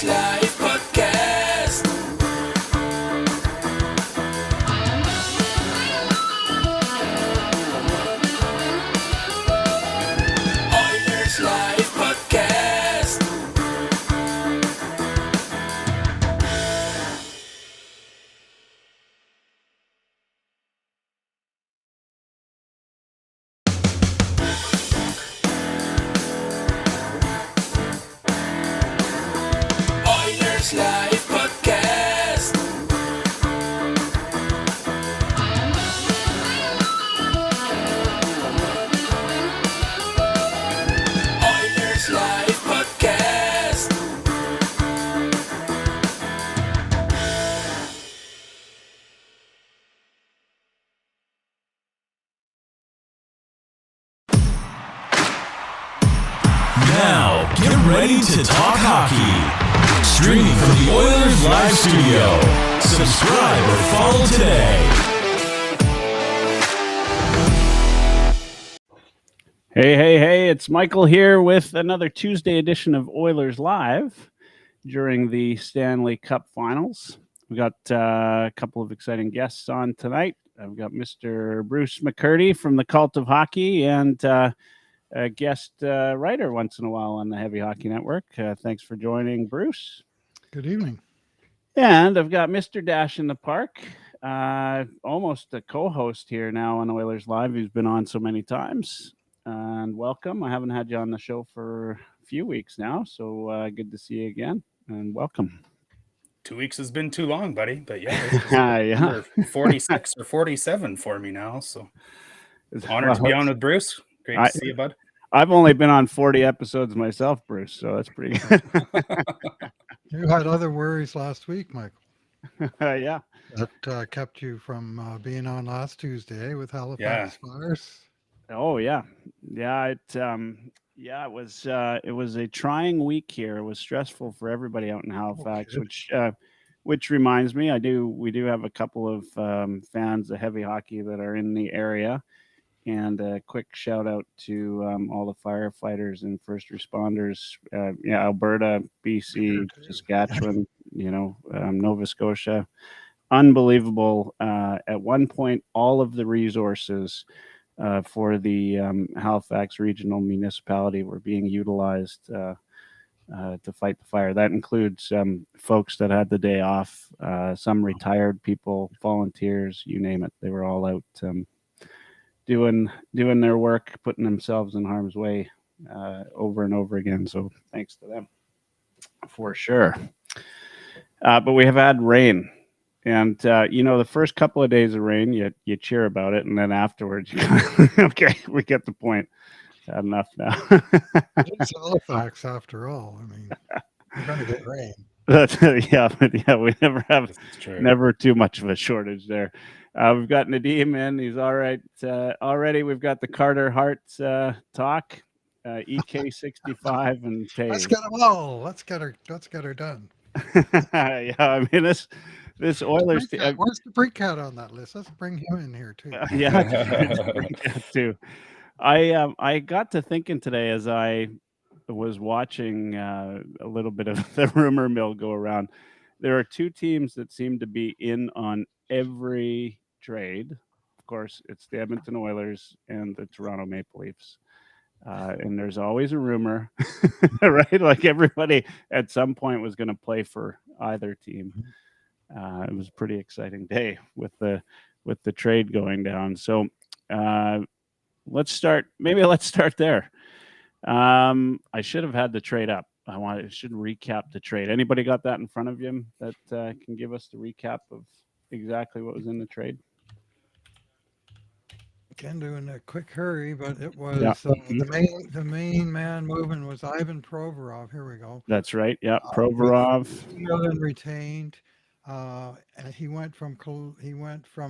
Oilerslive podcast. Oilerslive podcast. Oilerslive podcast. Oilerslive podcast. Now, get ready to talk hockey. Streaming from the Oilers Live Studio. Subscribe or follow today. Hey, it's Michael here with another Tuesday edition of Oilers Live during the Stanley Cup Finals. We got a couple of exciting guests on tonight. I've got Mr. Bruce McCurdy from the Cult of Hockey and a guest writer once in a while on the Heavy Hockey Network. Thanks for joining, Bruce. Good evening. And I've got Mr. Dash in the Park, almost a co-host here now on Oilers Live. He's been on so many times. And welcome. I haven't had you on the show for a few weeks now, so good to see you again. And welcome. 2 weeks has been too long, buddy. But yeah, Yeah. number 46 or 47 for me now. So honored to be on with Bruce. Great to see you, bud. I've only been on 40 episodes myself, Bruce, so that's pretty good. You had other worries last week, Michael, Yeah. that kept you from being on last Tuesday with Halifax Flyers. Oh yeah. It was a trying week here. It was stressful for everybody out in Halifax, which reminds me, we do have a couple of fans of heavy hockey that are in the area. And a quick shout out to all the firefighters and first responders, Alberta, BC, Saskatchewan, Nova Scotia. Unbelievable. At one point, all of the resources for the Halifax Regional Municipality were being utilized to fight the fire. That includes folks that had the day off, some retired people, volunteers, you name it. They were all out doing their work, putting themselves in harm's way over and over again. So thanks to them for sure. But we have had rain. And, the first couple of days of rain, you cheer about it. And then afterwards, okay, we get the point. Had enough now. It's Halifax after all. I mean, you're going to get rain. We never too much of a shortage there. We've got Nadeem in. He's all right. Already we've got the Carter Hart talk, EK65 and Tay. Let's get them all. Let's get her done. Yeah, I mean this Oilers team. Where's the Freak Cat on that list? Let's bring him in here too. Too. I got to thinking today as I was watching a little bit of the rumor mill go around. There are two teams that seem to be in on every trade. Of course, it's the Edmonton Oilers and the Toronto Maple Leafs. And there's always a rumor, right? Like everybody at some point was going to play for either team. It was a pretty exciting day with the trade going down. So let's start there. I should have had the trade up. I should recap the trade. Anybody got that in front of you that can give us the recap of exactly what was in the trade? Can do in a quick hurry, but it was the main man moving was Ivan Provorov. Here we go. That's right. Yeah, Provorov. Retained. And he went from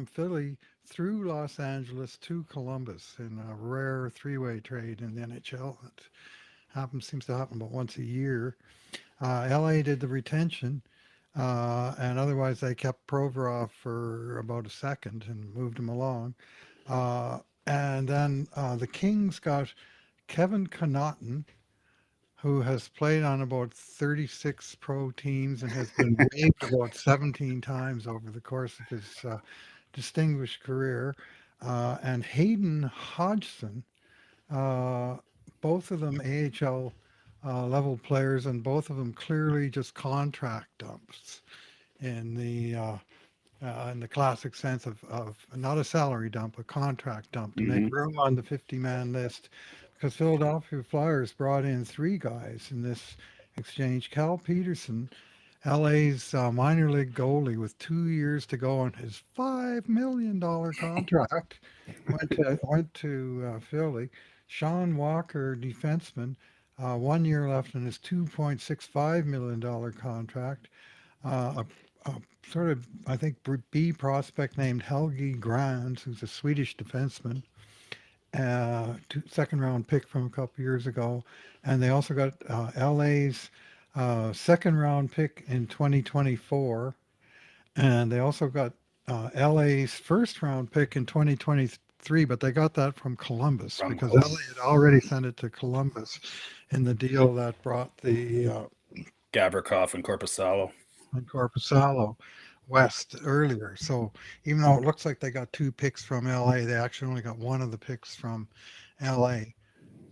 Philly through Los Angeles to Columbus in a rare three-way trade in the NHL. It seems to happen about once a year. LA did the retention, and otherwise they kept Provorov for about a second and moved him along. And then the Kings got Kevin Connaughton, who has played on about 36 pro teams and has been waived about 17 times over the course of his distinguished career, and Hayden Hodgson, uh, both of them AHL level players, and both of them clearly just contract dumps in the classic sense of not a salary dump, a contract dump to make room on the 50-man list, because Philadelphia Flyers brought in three guys in this exchange. Cal Peterson, LA's minor league goalie with 2 years to go on his $5 million contract, went to Philly. Sean Walker, defenseman, 1 year left in his $2.65 million contract. A sort of, I think, B prospect named Helgi Grans, who's a Swedish defenseman, second round pick from a couple years ago. And they also got LA's second round pick in 2024. And they also got LA's first round pick in 2023, but they got that from Columbus because LA had already sent it to Columbus in the deal that brought the Gavrikov and Korpisalo west earlier. So even though it looks like they got 2 picks from LA, they actually only got one of the picks from LA.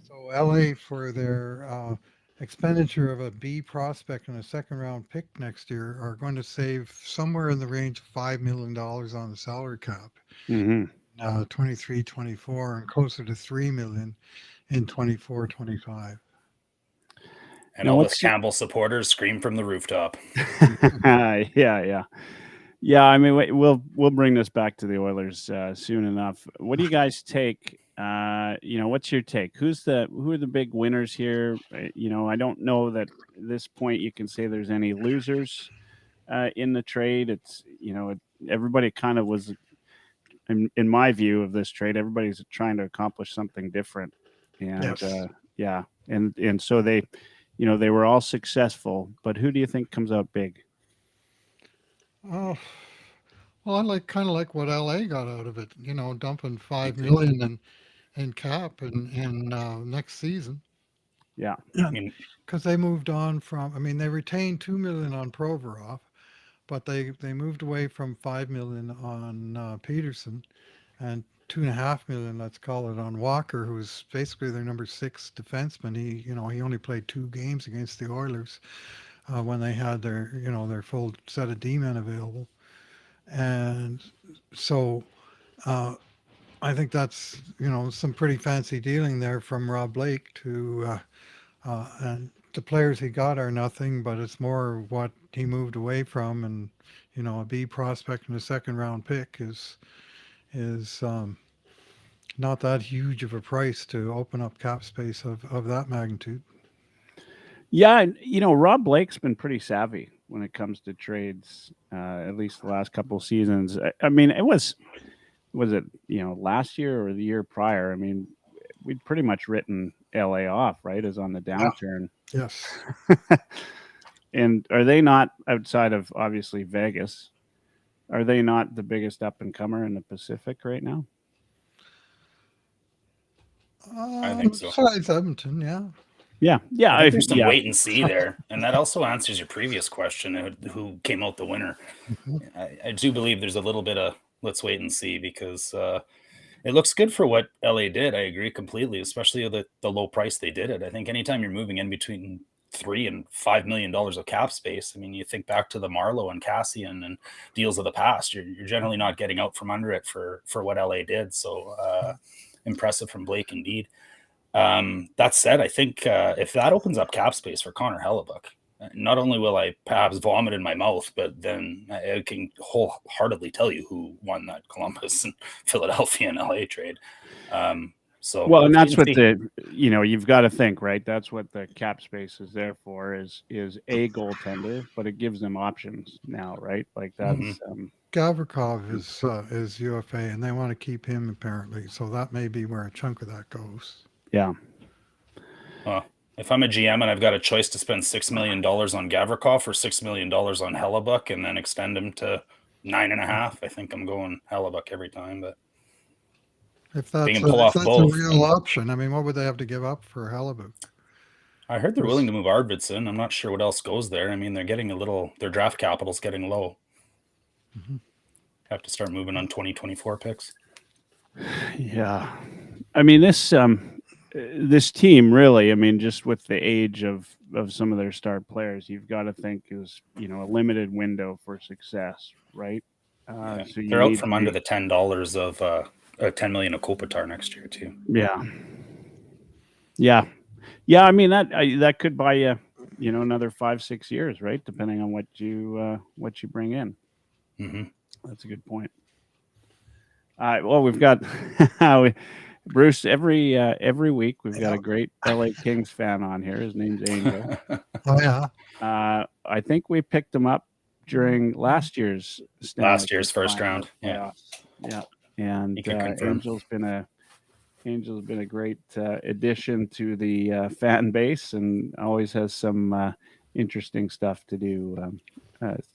So LA, for their expenditure of a B prospect and a second round pick next year, are going to save somewhere in the range of $5 million on the salary cap. 23-24, and closer to $3 million in 24-25. And all the Campbell supporters scream from the rooftop. Yeah. I mean, we'll bring this back to the Oilers soon enough. What do you guys take? What's your take? Who are the big winners here? I don't know that at this point you can say there's any losers in the trade. It's everybody kind of was, in my view of this trade, everybody's trying to accomplish something different, and yes. and so they. They were all successful, but who do you think comes out big? Oh, well, I kind of like what LA got out of it. Dumping $5 million in cap in next season. Yeah, because they moved on from. I mean, they retained $2 million on Provorov, but they moved away from $5 million on Peterson, and $2.5 million, let's call it, on Walker, who's basically their number 6 defenseman. He only played 2 games against the Oilers when they had their full set of D-men available, and so I think that's some pretty fancy dealing there from Rob Blake to and the players he got are nothing, but it's more what he moved away from, and a B prospect and a second round pick is not that huge of a price to open up cap space of that magnitude. Yeah, Rob Blake's been pretty savvy when it comes to trades, at least the last couple of seasons. I mean, was it last year or the year prior? I mean, we'd pretty much written LA off, right, as on the downturn. Yes. And are they not, outside of obviously Vegas, are they not the biggest up and comer in the Pacific right now? I think so. Besides Edmonton, yeah. Yeah. I think there's some wait and see there, and that also answers your previous question: who came out the winner. I do believe there's a little bit of let's wait and see, because it looks good for what LA did. I agree completely, especially the low price they did it. I think anytime you're moving in between $3 and $5 million of cap space, I mean, you think back to the Marlowe and Cassian and deals of the past, you're generally not getting out from under it for what LA did. So impressive from Blake indeed. That said, I think if that opens up cap space for Connor Hellebuck, not only will I perhaps vomit in my mouth, but then I can wholeheartedly tell you who won that Columbus and Philadelphia and LA trade. And that's what you've got to think, right? That's what the cap space is there for, is a goaltender, but it gives them options now, right? Like that's Gavrikov is UFA, and they want to keep him apparently, so that may be where a chunk of that goes. Yeah. Well, if I'm a GM and I've got a choice to spend $6 million on Gavrikov or $6 million on Hellebuck and then extend him to 9.5, I think I'm going Hellebuck every time. But if that's a real option, I mean, what would they have to give up for Hellebuck? I heard they're willing to move Arvidsson. I'm not sure what else goes there. I mean, they're getting their draft capital's getting low. Mm-hmm. Have to start moving on 2024 picks. Yeah, I mean this team really. I mean, just with the age of some of their star players, you've got to think is a limited window for success, right? Yeah. So you They're out need from to under be- the $10 of $10 million of Kopitar next year too. Yeah, yeah. I mean that could buy you, another 5-6 years, right? Depending on what you bring in. Mm-hmm. That's a good point. Well, we've got Bruce every week. We've got a great LA Kings fan on here. His name's Angel. Oh yeah. I think we picked him up during last year's Stanley Cup first Finals round. Yeah. playoffs. And He can confirm. Angel's been a great addition to the fan base, and always has some interesting stuff to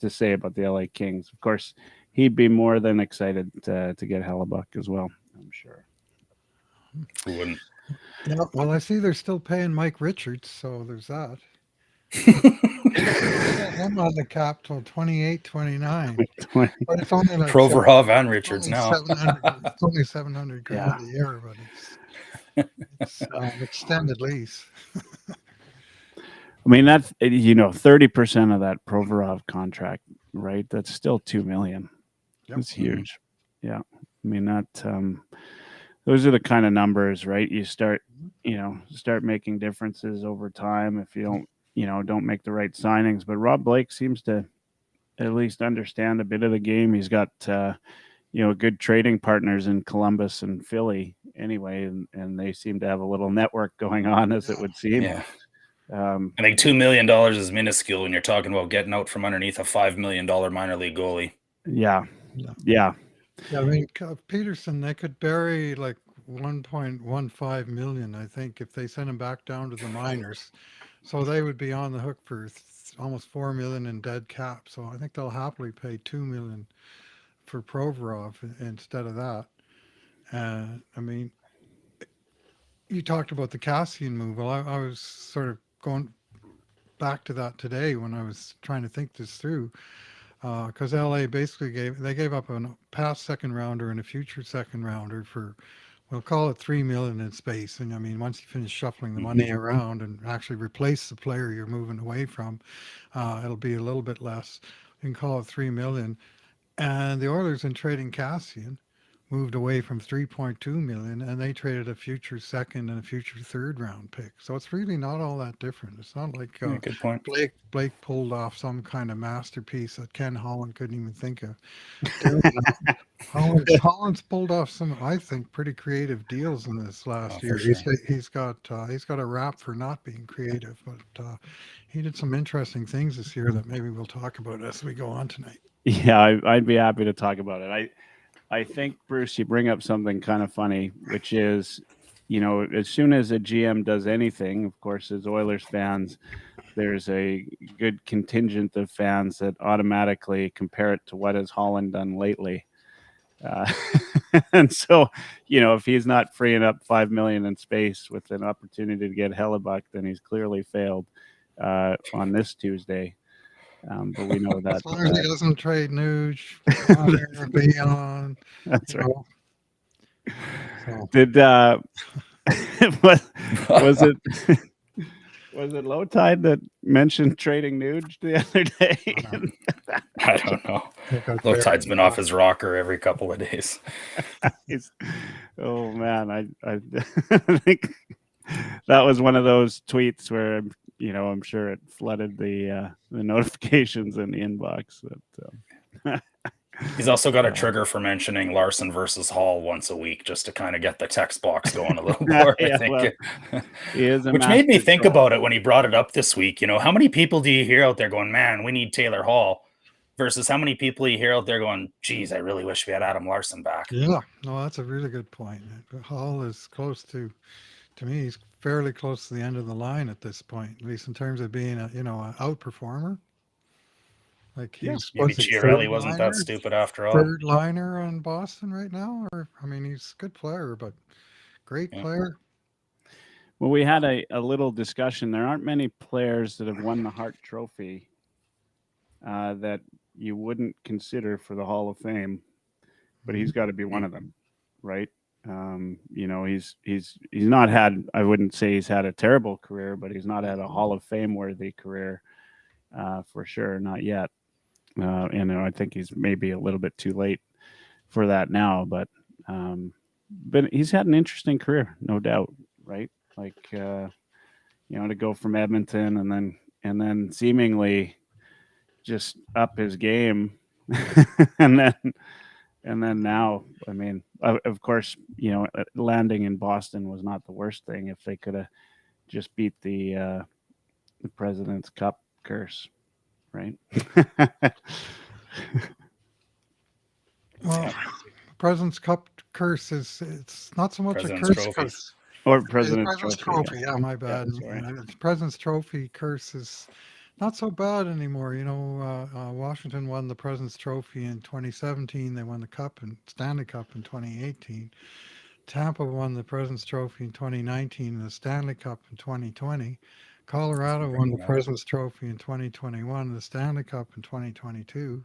say about the LA Kings. Of course, he'd be more than excited to get Hellebuck as well, I'm sure. Who wouldn't? Yeah, well, I see they're still paying Mike Richards, so there's that. I'm on the cap till 28, 29. But it's only like Provorov and Richards now. It's only 700 grand Yeah. a year, but it's extended lease. I mean, that's 30% of that Provorov contract, right? That's still $2 million. Yep. That's huge. Yeah, I mean that. Those are the kind of numbers, right? You start making differences over time if you don't make the right signings. But Rob Blake seems to at least understand a bit of the game. He's got good trading partners in Columbus and Philly anyway, and they seem to have a little network going on, as it would seem. Yeah. I think $2 million is minuscule when you're talking about getting out from underneath a $5 million minor league goalie. Yeah. I mean, Peterson, they could bury like 1.15 million, I think, if they send him back down to the minors. So they would be on the hook for almost 4 million in dead cap. So I think they'll happily pay 2 million for Provorov instead of that. I mean, you talked about the Cassian move. Well, I was sort of going back to that today when I was trying to think this through. Because LA basically gave up a past second rounder and a future second rounder for, we'll call it $3 million in space. And I mean, once you finish shuffling the money around and actually replace the player you're moving away from, it'll be a little bit less. You can call it $3 million. And the Oilers, in trading Cassian, moved away from 3.2 million, and they traded a future second and a future third round pick. So it's really not all that different. It's not like Good point. Blake pulled off some kind of masterpiece that Ken Holland couldn't even think of. Holland's pulled off some, I think, pretty creative deals in this last year. Sure. He's got a rap for not being creative, but he did some interesting things this year that maybe we'll talk about as we go on tonight. Yeah, I'd be happy to talk about it. I think, Bruce, you bring up something kind of funny, which is, as soon as a GM does anything, of course, as Oilers fans, there's a good contingent of fans that automatically compare it to what has Holland done lately. And so, if he's not freeing up $5 million in space with an opportunity to get Hellebuck, then he's clearly failed on this Tuesday. But we know that. As long as he doesn't trade Nuge, beyond. That's right. So. Did was it was it Low Tide that mentioned trading Nuge the other day? I don't know. Low Tide's been off his rocker every couple of days. Oh man, I think that was one of those tweets where I'm sure it flooded the notifications in the inbox. That he's also got a trigger for mentioning Larson versus Hall once a week, just to kind of get the text box going a little more. I think, he is which made me think about it when he brought it up this week. How many people do you hear out there going, "Man, we need Taylor Hall," versus how many people you hear out there going, "Geez, I really wish we had Adam Larson back." Yeah, no, that's a really good point. Hall is close to me, he's fairly close to the end of the line at this point, at least in terms of being an outperformer. Like he's maybe Chiarelli wasn't that stupid after all. Third liner on Boston right now, or I mean, he's a good player, but great player. Well, we had a little discussion. There aren't many players that have won the Hart Trophy that you wouldn't consider for the Hall of Fame, but he's got to be one of them, right? He's not had. I wouldn't say he's had a terrible career, but he's not had a Hall of Fame worthy career for sure, not yet. And I think he's maybe a little bit too late for that now, but he's had an interesting career, no doubt, right? Like to go from Edmonton and then seemingly just up his game, and then now, I mean, of course, landing in Boston was not the worst thing if they could have just beat the President's Cup curse, right? Well, President's Cup curse it's not so much President's a curse. Trophy. Curse. Or It's President's President's Trophy. Trophy. Yeah, my bad. sorry. It's President's Trophy curse is not so bad anymore. Washington won the President's Trophy in 2017. They won the Cup and Stanley Cup in 2018. Tampa won the President's Trophy in 2019 and the Stanley Cup in 2020. Colorado won the President's Trophy in 2021, the Stanley Cup in 2022.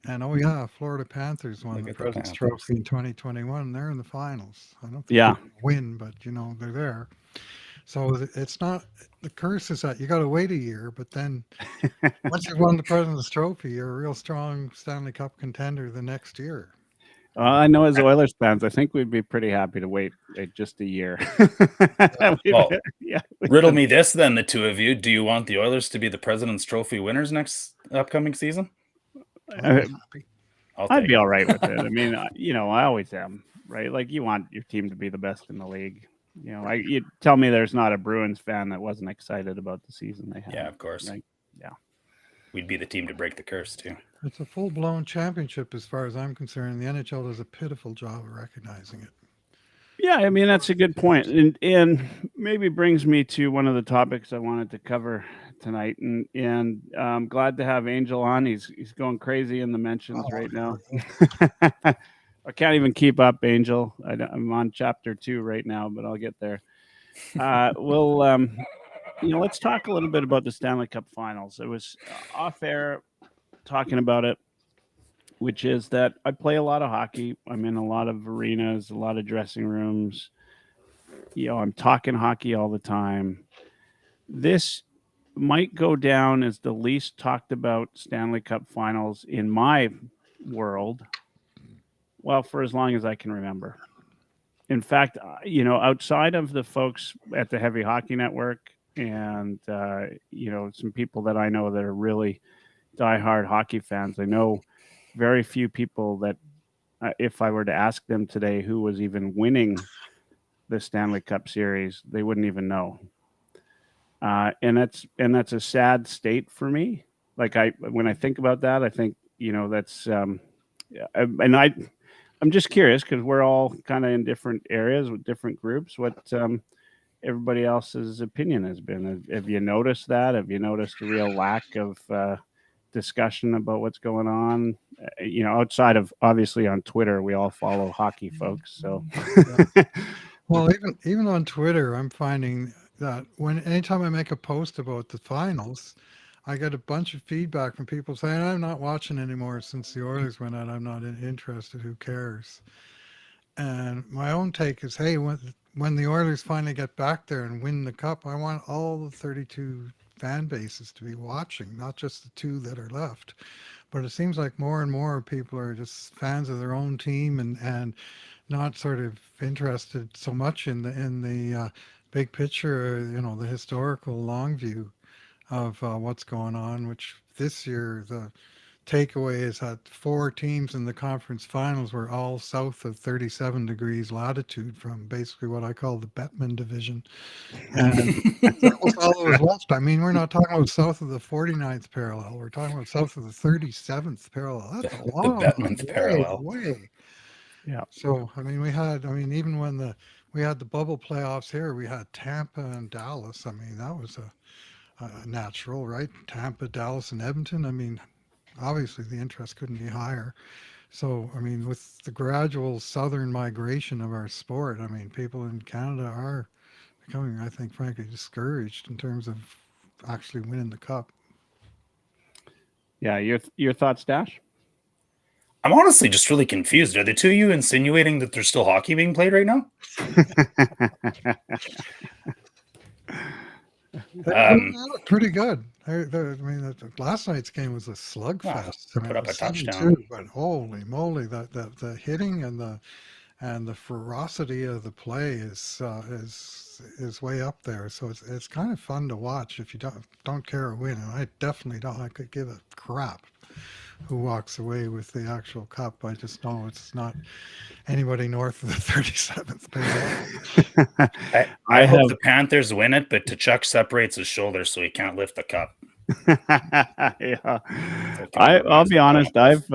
And Florida Panthers won Look the at the President's Panthers. Trophy in 2021. They're in the finals. I don't think Yeah. they'll win, but they're there. So it's not the curse is that you got to wait a year, but then once you've won the President's Trophy, you're a real strong Stanley Cup contender the next year. I know as Oilers fans, I think we'd be pretty happy to wait just a year. Well, yeah. Riddle me this then, the two of you. Do you want the Oilers to be the President's Trophy winners next upcoming season? Uh, I'd be it. all right with it. I mean, I always am, right? Like you want your team to be the best in the league. You tell me there's not a Bruins fan that wasn't excited about the season they had. Yeah, of course. Right? Yeah. We'd be the team to break the curse too. It's a full-blown championship as far as I'm concerned. The NHL does a pitiful job of recognizing it. Yeah, I mean that's a good point, and maybe brings me to one of the topics I wanted to cover tonight, and I'm glad to have Angel on. He's going crazy in the mentions right now. I can't even keep up, Angel. I'm on chapter 2 right now, but I'll get there. Let's talk a little bit about the Stanley Cup Finals. It was off air talking about it, which is that I play a lot of hockey. I'm in a lot of arenas, a lot of dressing rooms. I'm talking hockey all the time. This might go down as the least talked about Stanley Cup Finals in my world. Well, for as long as I can remember. In fact, outside of the folks at the Heavy Hockey Network and, some people that I know that are really diehard hockey fans, I know very few people that if I were to ask them today who was even winning the Stanley Cup Series, they wouldn't even know. And that's a sad state for me. Like when I think about that, I think, that's, I'm just curious because we're all kind of in different areas with different groups. What everybody else's opinion has been. Have you noticed that? Have you noticed a real lack of discussion about what's going on? Outside of obviously on Twitter, we all follow hockey folks. So, well, even on Twitter, I'm finding that anytime I make a post about the finals, I get a bunch of feedback from people saying, I'm not watching anymore since the Oilers went out. I'm not interested. Who cares? And my own take is, hey, when the Oilers finally get back there and win the cup, I want all the 32 fan bases to be watching, not just the 2 that are left. But it seems like more and more people are just fans of their own team and not sort of interested so much in the big picture, the historical long view of what's going on, which this year the takeaway is that 4 teams in the conference finals were all south of 37 degrees latitude from basically what I call the Bettman division. And that was all that was left. I mean, we're not talking about south of the 49th parallel. We're talking about south of the 37th parallel. That's a long The Bettman's parallel. way. Yeah. So, I mean, even when we had the bubble playoffs here, we had Tampa and Dallas. I mean, that was a natural, right? Tampa, Dallas, and Edmonton. I mean, obviously the interest couldn't be higher. So, I mean, with the gradual southern migration of our sport, I mean, people in Canada are becoming, I think, frankly, discouraged in terms of actually winning the cup. Yeah, your thoughts, Dash? I'm honestly just really confused. Are the two of you insinuating that there's still hockey being played right now? They look pretty good. I mean, last night's game was a slugfest. I mean, Put it up a was touchdown. 7-2, but holy moly, the hitting and the ferocity of the play is way up there. So it's kind of fun to watch if you don't care a win. And I definitely don't. I could give a crap who walks away with the actual cup. I just know it's not anybody north of the 37th page. I hope the Panthers win it, but Tkachuk separates his shoulder so he can't lift the cup. Yeah, So it can I'll be honest. off.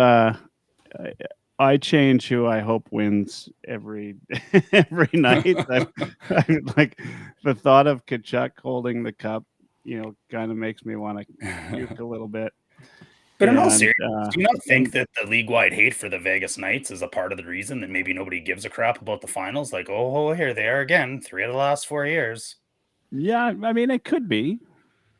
I change who I hope wins every every night. I like the thought of Tkachuk holding the cup. Kind of makes me want to puke a little bit. But in all seriousness, do you not think that the league-wide hate for the Vegas Knights is a part of the reason that maybe nobody gives a crap about the finals? Like, oh, here they are again, 3 of the last 4 years. Yeah, I mean, it could be.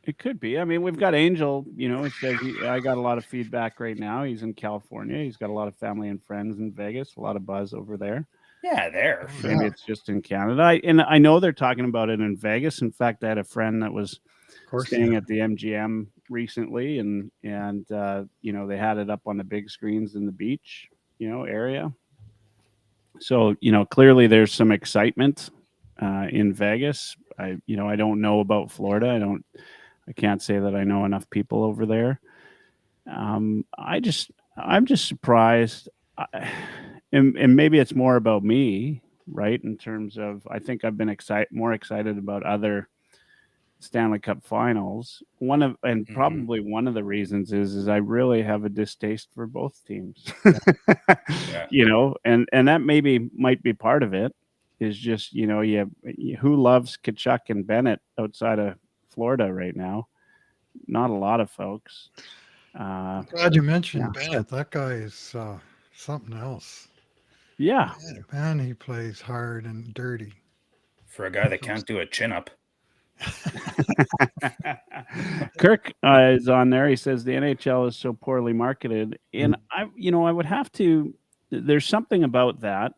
It could be. I mean, we've got Angel. He says I got a lot of feedback right now. He's in California. He's got a lot of family and friends in Vegas. A lot of buzz over there. Yeah, there. Maybe it's just in Canada. I know they're talking about it in Vegas. In fact, I had a friend that was staying at the MGM recently, and they had it up on the big screens in the beach, area. So clearly there's some excitement in Vegas. I don't know about Florida. I can't say that I know enough people over there. I'm just surprised, and maybe it's more about me, right? In terms of, I think I've been more excited about other Stanley Cup Finals. Probably one of the reasons is I really have a distaste for both teams. Yeah. And that might be part of it. Is just who loves Tkachuk and Bennett outside of Florida right now? Not a lot of folks. Glad you mentioned Bennett. That guy is something else. Yeah, Man, he plays hard and dirty. For a guy that can't do a chin-up. Kirk is on there. He says the NHL is so poorly marketed, and I would have to. There's something about that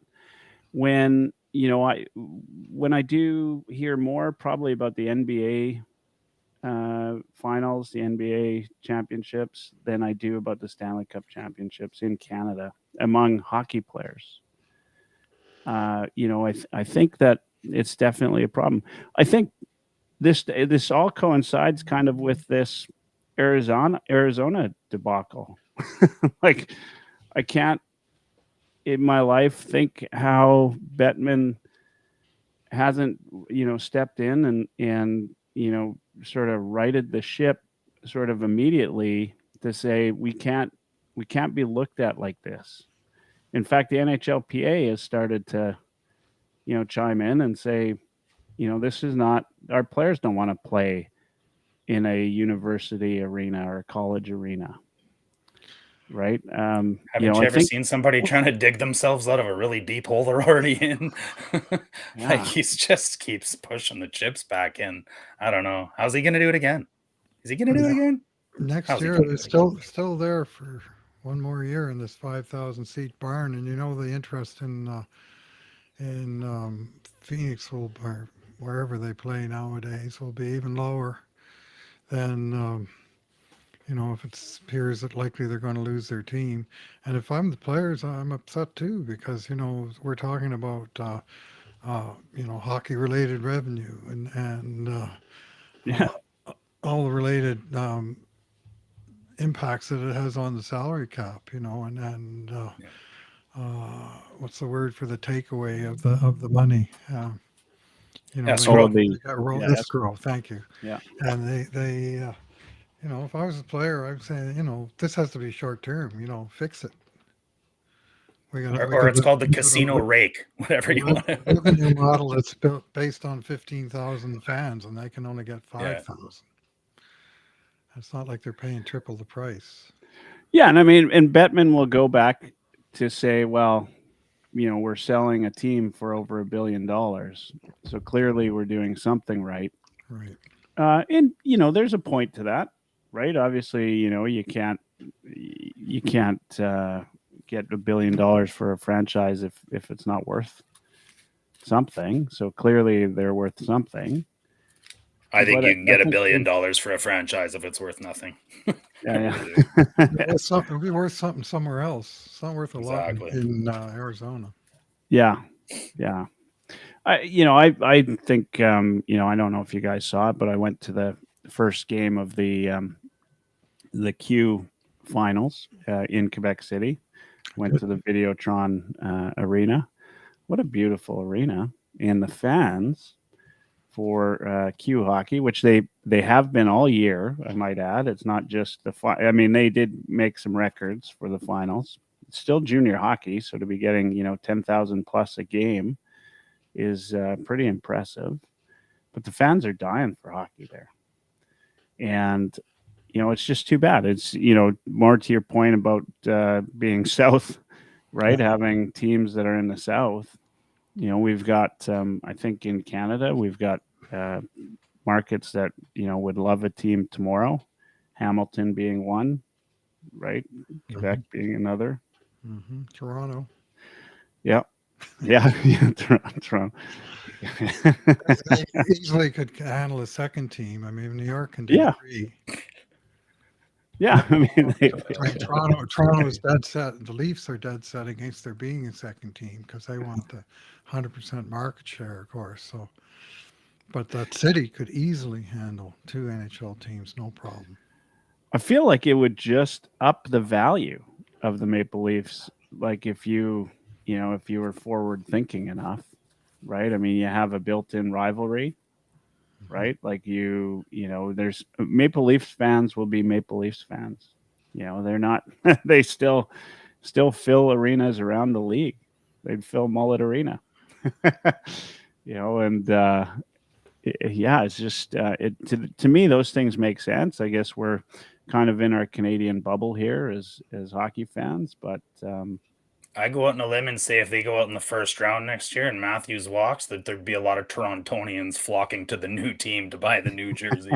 when I do hear more probably about the NBA finals, the NBA championships, than I do about the Stanley Cup championships in Canada among hockey players. I think that it's definitely a problem. I think this all coincides kind of with this Arizona debacle. Like, I can't in my life think how Bettman hasn't stepped in and sort of righted the ship sort of immediately to say we can't be looked at like this. In fact, the NHLPA has started to chime in and say, this is not, our players don't want to play in a university arena or a college arena. Right. Haven't you ever seen somebody trying to dig themselves out of a really deep hole they're already in? Like, he just keeps pushing the chips back in. I don't know. How's he going to do it again? Is he going to do it again? Next year, they're still there for one more year in this 5,000 seat barn. And the interest in Phoenix or wherever they play nowadays will be even lower than if it appears that likely they're going to lose their team. And if I'm the players, I'm upset too, because we're talking about hockey related revenue and all the related impacts that it has on the salary cap, and what's the word for the takeaway of the money? Escrow. Escrow. Thank you. Yeah. And they if I was a player, I'd say, this has to be short term. Fix it. Or it's called the casino rake, whatever you want. Revenue model that's built based on 15,000 fans, and they can only get 5,000. It's not like they're paying triple the price. Yeah, and I mean, and Bettman will go back to say, well, we're selling a team for over $1 billion. So clearly we're doing something right. Right. And there's a point to that, right? Obviously, you can't get $1 billion for a franchise if it's not worth something. So clearly they're worth something. I think But you can get $1 billion for a franchise if it's worth nothing. Yeah, It'd be worth something somewhere else. It's not worth a lot Exactly. in Arizona. yeah. I think I don't know if you guys saw it, but I went to the first game of the Q Finals in Quebec City. Went to the Videotron Arena. What a beautiful arena, and the fans for Q hockey, which they have been all year, I might add. It's not just I mean, they did make some records for the finals. It's still junior hockey, so to be getting 10,000 plus a game is pretty impressive. But the fans are dying for hockey there, and it's just too bad. It's more to your point about being south, right? Having teams that are in the south. We've got I think in Canada we've got markets that would love a team tomorrow. Hamilton being one, right? Quebec being another. Toronto. Yeah. Toronto. They easily could handle a second team. I mean, New York can do Yeah. 3. Yeah, I mean, I mean, Toronto is dead set. The Leafs are dead set against there being a second team because they want the 100% market share, of course. So, but that city could easily handle 2 NHL teams, no problem. I feel like it would just up the value of the Maple Leafs. Like if you were forward thinking enough, right? I mean, you have a built-in rivalry, right? Like there's Maple Leafs fans will be Maple Leafs fans. They're not. They still fill arenas around the league. They'd fill Mullet Arena, and it's just to me those things make sense. I guess we're kind of in our Canadian bubble here as hockey fans, but I go out on a limb and say if they go out in the first round next year and Matthews walks, that there'd be a lot of Torontonians flocking to the new team to buy the new jersey.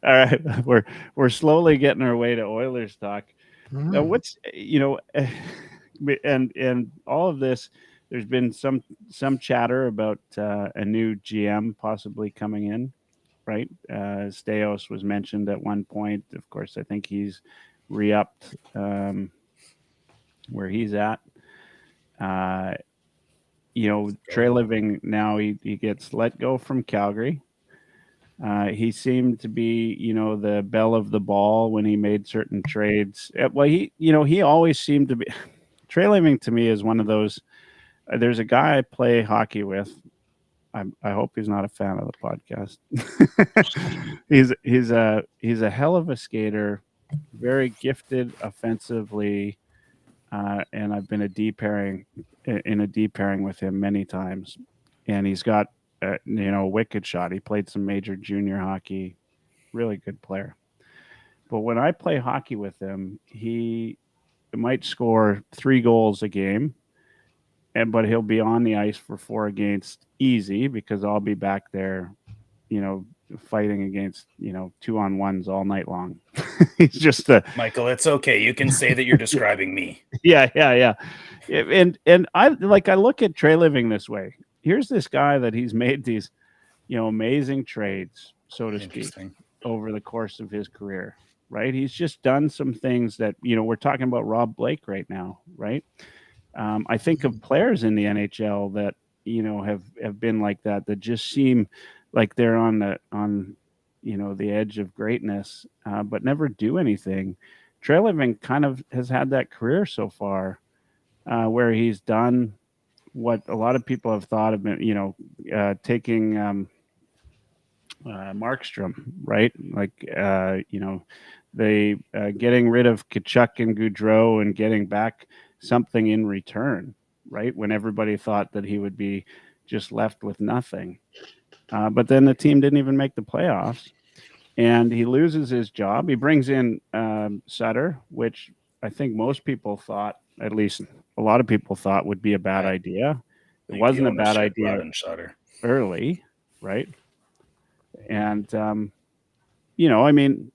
all right, we're slowly getting our way to Oilers talk. Now, what's and all of this, there's been some chatter about a new GM possibly coming in, right? Steos was mentioned at one point. Of course, I think he's re-upped where he's at. Trey Living now he gets let go from Calgary. He seemed to be, the belle of the ball when he made certain trades. Well, he always seemed to be. Trey Living to me is one of those. There's a guy I play hockey with. I hope he's not a fan of the podcast. he's a hell of a skater, very gifted offensively, and I've been in a D pairing with him many times, and he's got a wicked shot. He played some major junior hockey, really good player. But when I play hockey with him, he might score 3 goals a game. But he'll be on the ice for 4 against easy because I'll be back there, fighting against, 2-on-1s all night long. He's just Michael, it's okay. You can say that you're describing me. Yeah. And I look at Trey Living this way. Here's this guy that he's made these, amazing trades, so to speak, over the course of his career, right? He's just done some things that, we're talking about Rob Blake right now, right? I think of players in the NHL that have been like that just seem like they're on the edge of greatness, but never do anything. Trey Living kind of has had that career so far, where he's done what a lot of people have thought of him, taking Markstrom, right? Like they getting rid of Kachuk and Goudreau and getting back something in return, right? When everybody thought that he would be just left with nothing. But then the team didn't even make the playoffs, and he loses his job. He brings in Sutter, which I think most people thought, at least a lot of people thought, would be a bad idea. It think wasn't the a bad ownership idea got in Sutter. early, right? And you know, I mean,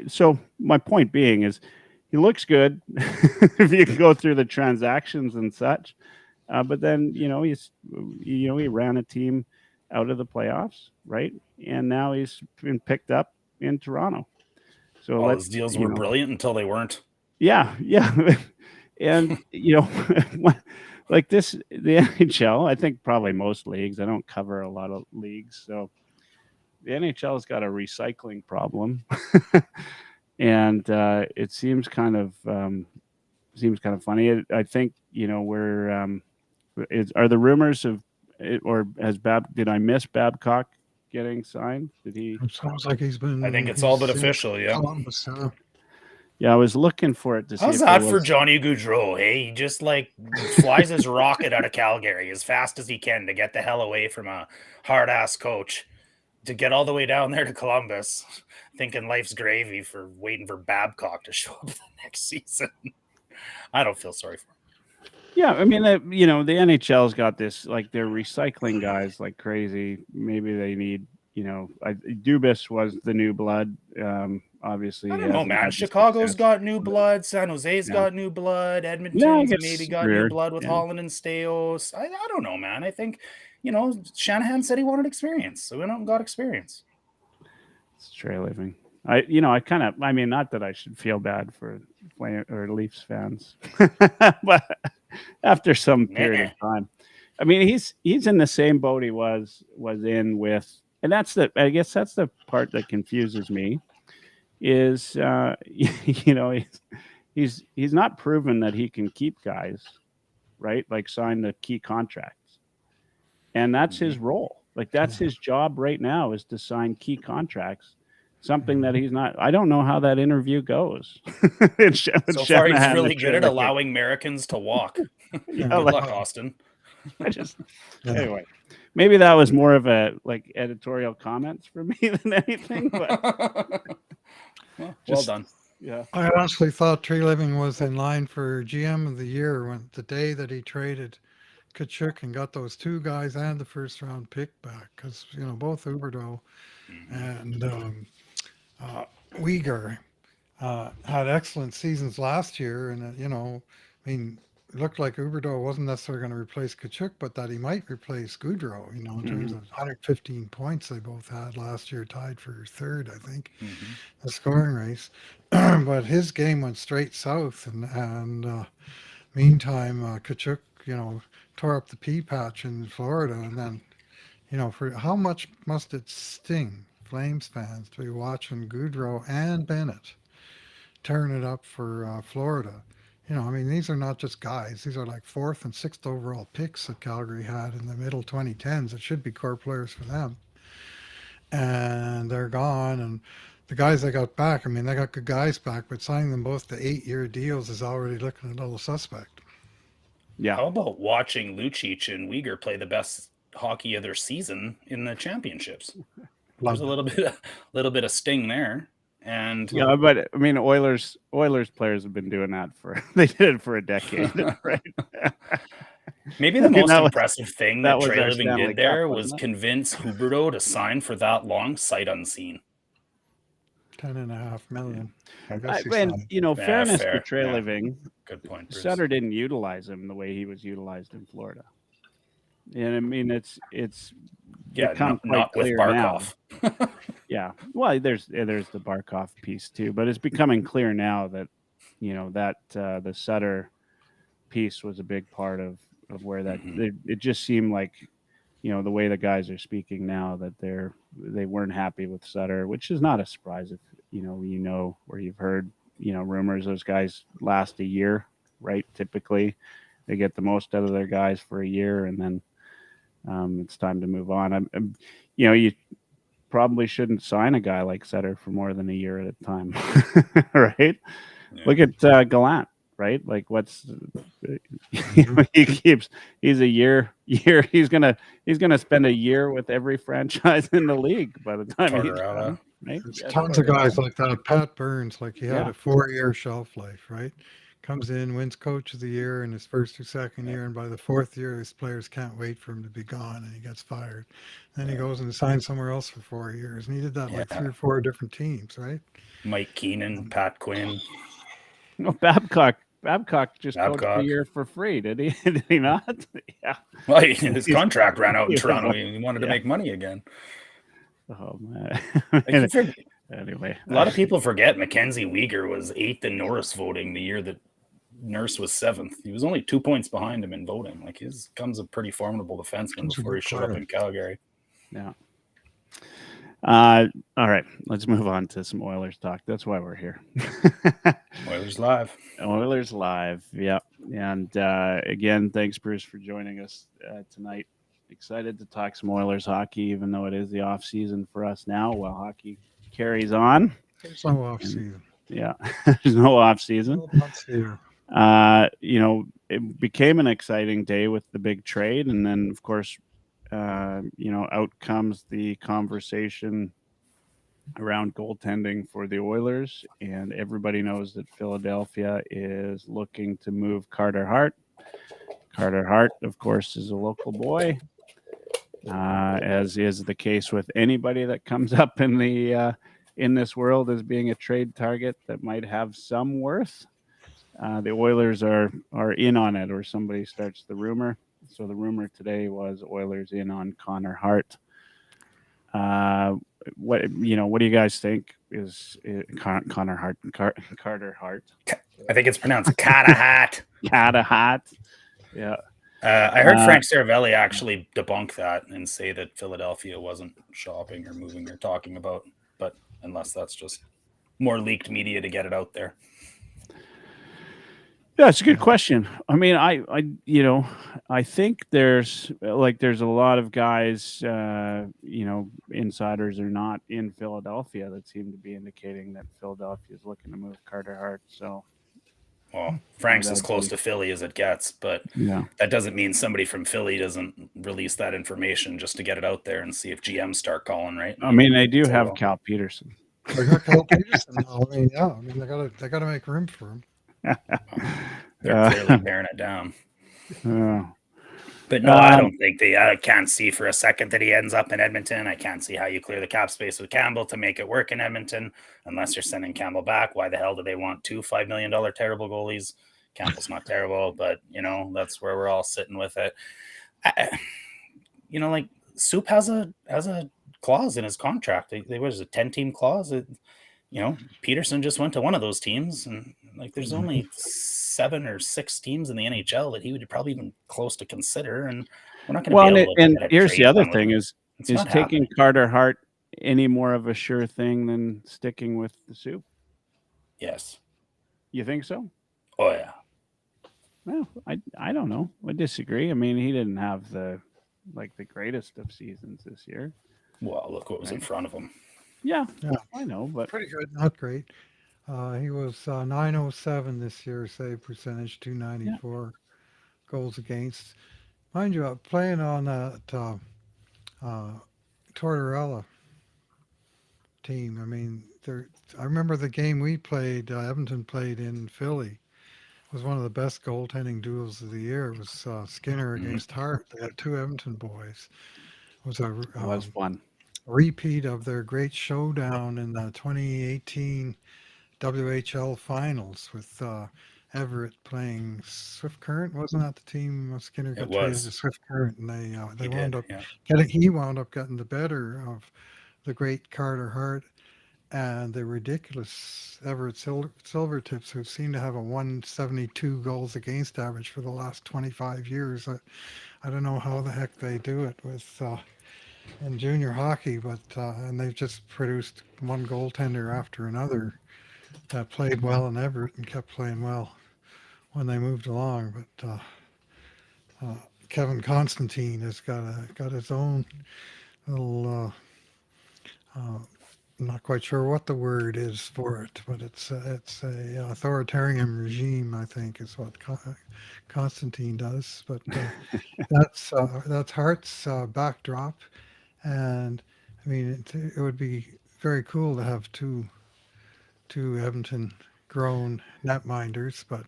so my point being is, he looks good if you go through the transactions and such. But then, you know, he ran a team out of the playoffs, right? And now he's been picked up in Toronto. So All his deals were brilliant until they weren't. Yeah. And, you know, like the NHL, I think probably most leagues, I don't cover a lot of leagues. So the NHL's got a recycling problem. And it seems kind of funny. I think, you know, are the rumors of it, or did I miss Babcock getting signed? Did he? It sounds like he's been. I think it's all but official. Yeah. Columbus, Yeah, I was looking for it to see. How's that for Johnny Gaudreau? Hey, he just like flies his rocket out of Calgary as fast as he can to get the hell away from a hard ass coach, to get all the way down there to Columbus, thinking life's gravy for waiting for Babcock to show up the next season. I don't feel sorry for him. Yeah, I mean, you know, the NHL's got this, like, they're recycling guys like crazy. Maybe they need, you know, Dubas was the new blood. Obviously, I don't know, man. Chicago's got new blood. San Jose's got new blood. Edmonton's maybe got new blood with Holland and Steos. I don't know, man. I think, you know, Shanahan said he wanted experience, so we went out and got experience. It's Trey Living. I mean, not that I should feel bad for Leafs fans, but after some period of time, I mean, he's in the same boat he was in with, and I guess that's the part that confuses me, is you know, he's not proven that he can keep guys, right? Like, sign the key contracts, and that's his role. Like, that's his job right now, is to sign key contracts. Something that he's not. I don't know how that interview goes. So far, he's really good at allowing Americans to walk. Good luck, Austin. Anyway, maybe that was more of a editorial comments for me than anything. But well done. Yeah, I honestly thought Trey Living was in line for GM of the year when the day that he traded Tkachuk and got those two guys and the first round pick back, because, you know, both Huberdeau and Uyghur had excellent seasons last year, and you know, I mean, it looked like Huberdeau wasn't necessarily going to replace Tkachuk, but that he might replace Gaudreau, you know, in terms of 115 points they both had last year, tied for third, I think, the scoring race. But his game went straight south, and meantime, Tkachuk, you know, tore up the pea patch in Florida, and then, you know, for how much must it sting Flames fans to be watching Gaudreau and Bennett tearing it up for Florida? You know, I mean, these are not just guys. These are like 4th and 6th overall picks that Calgary had in the middle 2010s. It should be core players for them. And they're gone. And the guys they got back, I mean, they got good guys back, but signing them both to 8-year deals is already looking a little suspect. Yeah. How about watching Lucic and Uyghur play the best hockey of their season in the championships? There's a little bit of sting there, and yeah, but I mean, Oilers players have been doing that they did it for a decade, right? Maybe the most impressive thing that Trey Living did there was convince Huberdeau to sign for that long, sight unseen. $10.5 million. And, you know, fairness to Trey Living, good point, Bruce. Sutter didn't utilize him the way he was utilized in Florida. And I mean, it's not with Barkov. Yeah, well, there's the Barkov piece too, but it's becoming clear now that, you know, that the Sutter piece was a big part of where that it just seemed like, you know, the way the guys are speaking now, that they weren't happy with Sutter, which is not a surprise if you know where you've heard, you know, rumors. Those guys last a year, right? Typically, they get the most out of their guys for a year, and then it's time to move on. You know, you probably shouldn't sign a guy like Sutter for more than a year at a time, right? Yeah. Look at Gallant, right? Like, he's a year. He's gonna spend a year with every franchise in the league by the time he's done. right? There's Yes, tons of guys like that. Pat Burns, like he had yeah, a 4-year shelf life, right? Comes in, wins Coach of the Year in his first or second year, and by the fourth year, his players can't wait for him to be gone, and he gets fired. Then he goes and signs somewhere else for 4 years, and he did that like Yeah. 3 or 4 different teams, right? Mike Keenan, Pat Quinn, no, Babcock just coached a Babcock. year for free, did he? Did he not? Yeah. Well, his He's- contract ran out in he was Toronto. like, He wanted to yeah. make money again. Oh man. Like, Anyway, a lot of people forget Mackenzie Weegar was 8th in Norris voting the year that Nurse was 7th. He was only 2 points behind him in voting. Like, he's comes a pretty formidable defenseman He's a before he good showed up player. in Calgary. yeah. All right, let's move on to some Oilers talk. That's why we're here. Oilers Live. Oilers Live, yeah. And again, thanks, Bruce, for joining us tonight. Excited to talk some Oilers hockey, even though it is the off season for us now. While hockey carries on, There's no off season. yeah, there's no off season. 12 months here. It became an exciting day with the big trade, and then of course, out comes the conversation around goaltending for the Oilers, and everybody knows that Philadelphia is looking to move Carter Hart. Carter Hart, of course, is a local boy, as is the case with anybody that comes up in the in this world as being a trade target that might have some worth. The Oilers are in on it, or somebody starts the rumor. So the rumor today was Oilers in on Connor Hart. What do you guys think is Connor Hart, Carter Hart? I think it's pronounced Catahat. Catahat. Yeah. I heard Frank Saravelli actually debunk that and say that Philadelphia wasn't shopping or moving or talking about, but unless that's just more leaked media to get it out there. Yeah, it's a good question. I mean, I think there's a lot of guys, insiders are not in Philadelphia that seem to be indicating that Philadelphia is looking to move Carter Hart. So, Well, Frank's as close to Philly as it gets, but yeah, that doesn't mean somebody from Philly doesn't release that information just to get it out there and see if GMs start calling, right? I mean, they do So, have Cal Peterson. They got Cal Peterson now. I mean, they gotta make room for him. they're clearly bearing it down. Uh, But no, I don't think I can't see for a second that he ends up in Edmonton. I can't see how you clear the cap space with Campbell to make it work in Edmonton unless you're sending Campbell back. Why the hell do they want 2 $5 million terrible goalies? Campbell's not terrible, but that's where we're all sitting with it. Soup has a clause in his contract. There was a 10-team clause. Peterson just went to one of those teams, and there's only 7 or 6 teams in the NHL that he would probably even close to consider, and we're not going to be able to. And get a here's trade the other done with thing: him. is It's is not taking happening. Carter Hart any more of a sure thing than sticking with the Soup? Yes. You think so? Oh yeah. Well, I don't know. I disagree. I mean, he didn't have the greatest of seasons this year. Well, look what was in front of him. Yeah, Yeah. I know, but Pretty good, not great. He was 907 this year, save percentage, 294 goals against. Mind you, playing on that Tortorella team. I mean, I remember the game we played, Edmonton played in Philly. It was one of the best goaltending duels of the year. It was Skinner against Hart. They had 2 Edmonton boys. It was a it was fun. repeat of their great showdown in the 2018 WHL finals with Everett playing Swift Current. Wasn't that the team Skinner got traded to Swift Current, and they wound up he wound up getting the better of the great Carter Hart and the ridiculous Everett Silvertips, who seem to have a 172 goals against average for the last 25 years. I don't know how the heck they do it with in junior hockey, but and they've just produced one goaltender after another that played well in Everett and kept playing well when they moved along. But Kevin Constantine has got his own little. I'm not quite sure what the word is for it, but it's a authoritarian regime, I think, is what Constantine does. But that's Hart's backdrop, and I mean it would be very cool to have two Edmonton grown netminders, but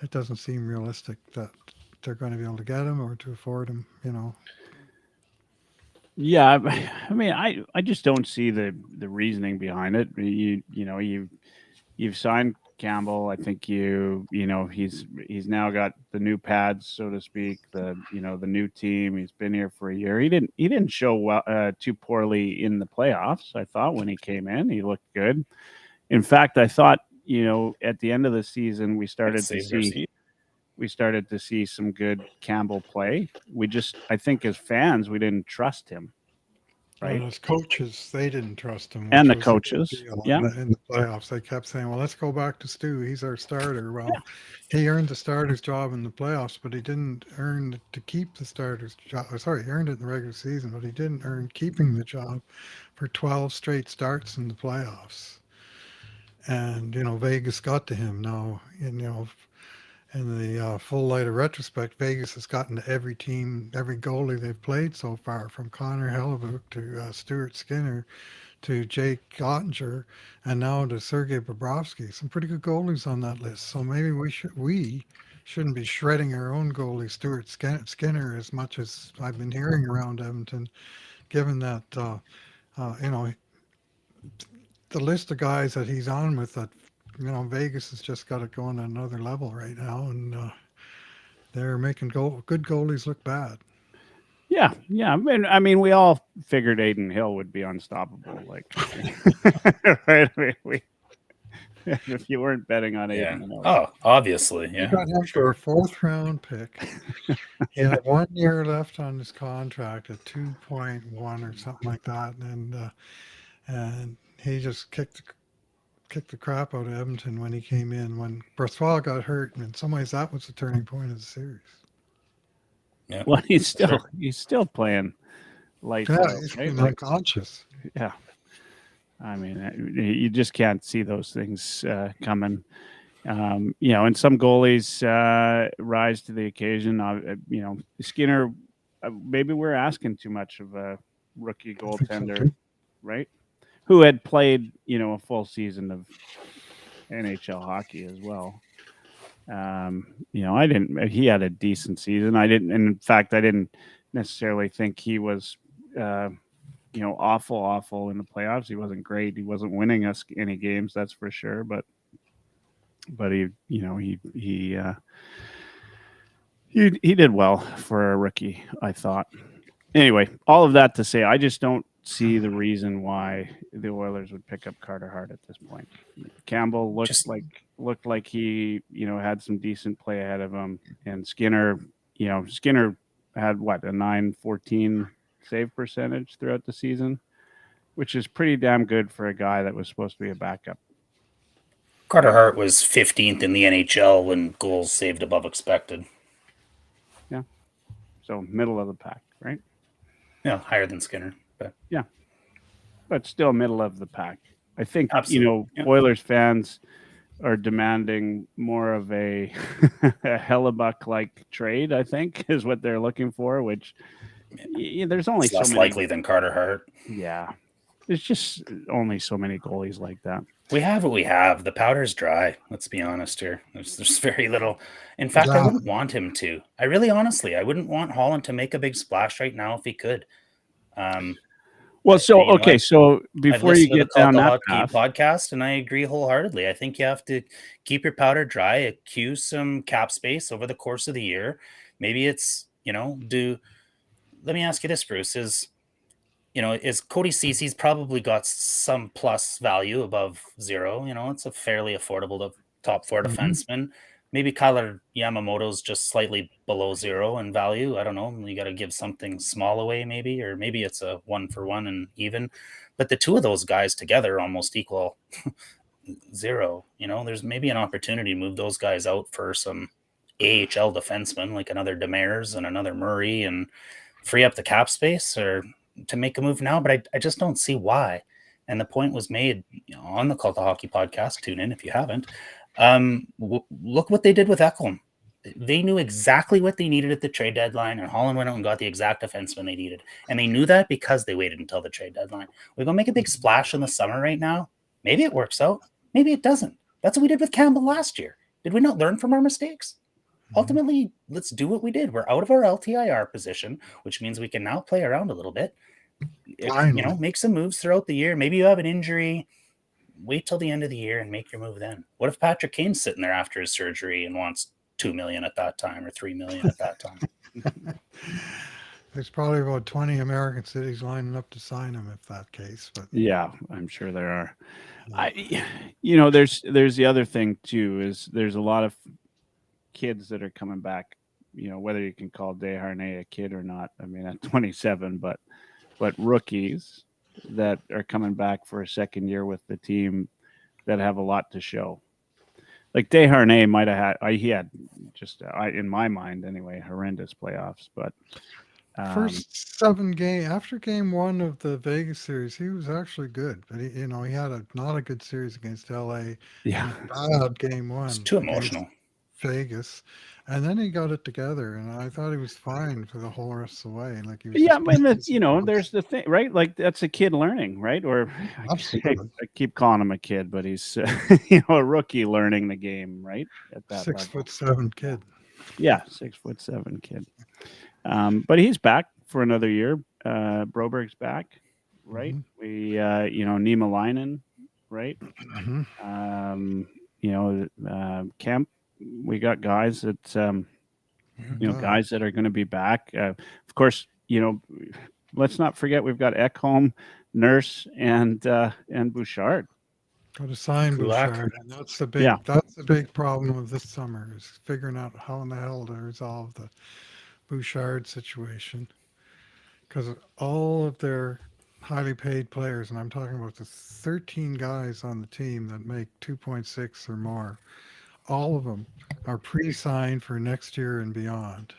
it doesn't seem realistic that they're going to be able to get him or to afford him. Yeah, I mean, I just don't see the reasoning behind it. You've signed Campbell. I think he's now got the new pads, so to speak. The new team. He's been here for a year. He didn't show well too poorly in the playoffs. I thought when he came in, he looked good. In fact, I thought at the end of the season we started to see some good Campbell play. I think as fans, we didn't trust him, right? And as coaches, they didn't trust him. And the which was a big coaches, deal yeah. in the playoffs. They kept saying, well, let's go back to Stu. He's our starter. Well, he earned the starter's job in the playoffs, but he didn't earn to keep the starter's job. Sorry, he earned it in the regular season, but he didn't earn keeping the job for 12 straight starts in the playoffs. And, Vegas got to him now. In the full light of retrospect, Vegas has gotten to every team, every goalie they've played so far, from Connor Hellebuck to Stuart Skinner to Jake Ottinger, and now to Sergei Bobrovsky. Some pretty good goalies on that list. So maybe we shouldn't be shredding our own goalie, Stuart Skinner, as much as I've been hearing around Edmonton, given that the list of guys that he's on with that. Vegas has just got it going on another level right now, and they're making good goalies look bad. Yeah. I mean, we all figured Aiden Hill would be unstoppable. Like, right? If you weren't betting on Aiden Hill. Oh, obviously, yeah. Got him for a 4th round pick. He had 1 year left on his contract at 2.1 or something like that, and he just kicked the crap out of Edmonton when he came in. When Brossoit got hurt, and in some ways that was the turning point of the series. Yeah. Well, he's still playing lights out, He's right? unconscious. Yeah. I mean, you just can't see those things coming. And some goalies rise to the occasion. Skinner, maybe we're asking too much of a rookie goaltender, right? Who had played, a full season of NHL hockey as well. He had a decent season. In fact, I didn't necessarily think he was, awful in the playoffs. He wasn't great. He wasn't winning us any games, that's for sure. But he did well for a rookie, I thought. Anyway, all of that to say, I just don't see the reason why the Oilers would pick up Carter Hart at this point. Campbell looked like he, had some decent play ahead of him, and Skinner had a 914 save percentage throughout the season, which is pretty damn good for a guy that was supposed to be a backup. Carter Hart was 15th in the NHL when goals saved above expected. Yeah. So middle of the pack, right? Yeah, higher than Skinner. Yeah, but still middle of the pack. I think Absolutely. Oilers fans are demanding more of a Hellebuck-like trade. I think is what they're looking for. Which there's only it's less likely than Carter Hart. Yeah, there's just only so many goalies like that. We have what we have. The powder's dry. Let's be honest here. There's very little. In fact, I wouldn't want him to. I wouldn't want Holland to make a big splash right now if he could. So before you get down that path, podcast, and I agree wholeheartedly. I think you have to keep your powder dry, accuse some cap space over the course of the year. Maybe it's let me ask you this, Bruce, is Cody Cece's probably got some plus value above zero. It's a fairly affordable top 4 defenseman. Maybe Kyler Yamamoto's just slightly below zero in value. I don't know. You got to give something small away, maybe, or maybe it's a 1-for-1 and even. But the two of those guys together almost equal zero. There's maybe an opportunity to move those guys out for some AHL defensemen, like another Demers and another Murray, and free up the cap space or to make a move now. But I just don't see why. And the point was made on the Cult of Hockey podcast. Tune in if you haven't. Look what they did with Ekholm. They knew exactly what they needed at the trade deadline, and Holland went out and got the exact defenseman they needed. And they knew that because they waited until the trade deadline. We're going to make a big splash in the summer right now. Maybe it works out. Maybe it doesn't. That's what we did with Campbell last year. Did we not learn from our mistakes? Ultimately, let's do what we did. We're out of our LTIR position, which means we can now play around a little bit. Finally. Make some moves throughout the year. Maybe you have an injury. Wait till the end of the year and make your move then. What if Patrick Kane's sitting there after his surgery and wants $2 million at that time or $3 million at that time? There's probably about 20 American cities lining up to sign him if that case. But Yeah, I'm sure there are. Yeah. There's the other thing too, is there's a lot of kids that are coming back, whether you can call Desharnais a kid or not. I mean, at 27, but rookies that are coming back for a second year with the team that have a lot to show. Like Desharnais might have had, he had just, in my mind anyway, horrendous playoffs. But First 7 game after game 1 of the Vegas series, he was actually good. But he had not a good series against LA. yeah, Bad game 1. It's too against emotional. Vegas, and then he got it together, and I thought he was fine for the whole rest of the way. Like he was yeah. just But picking there's the thing, right? Like that's a kid learning, right? Or Absolutely. I keep calling him a kid, but he's a rookie learning the game, right? At that level. 6'7" kid. Yeah, 6'7" kid. But he's back for another year. Broberg's back, right? We, Niemelainen, right? Kemp. We got guys that, guys that are going to be back. Of course, let's not forget we've got Ekholm, Nurse, and Bouchard. Got to sign Kulak. Bouchard, and that's the big problem of this summer is figuring out how in the hell to resolve the Bouchard situation, because all of their highly paid players, and I'm talking about the 13 guys on the team that make 2.6 or more, all of them are pre-signed for next year and beyond,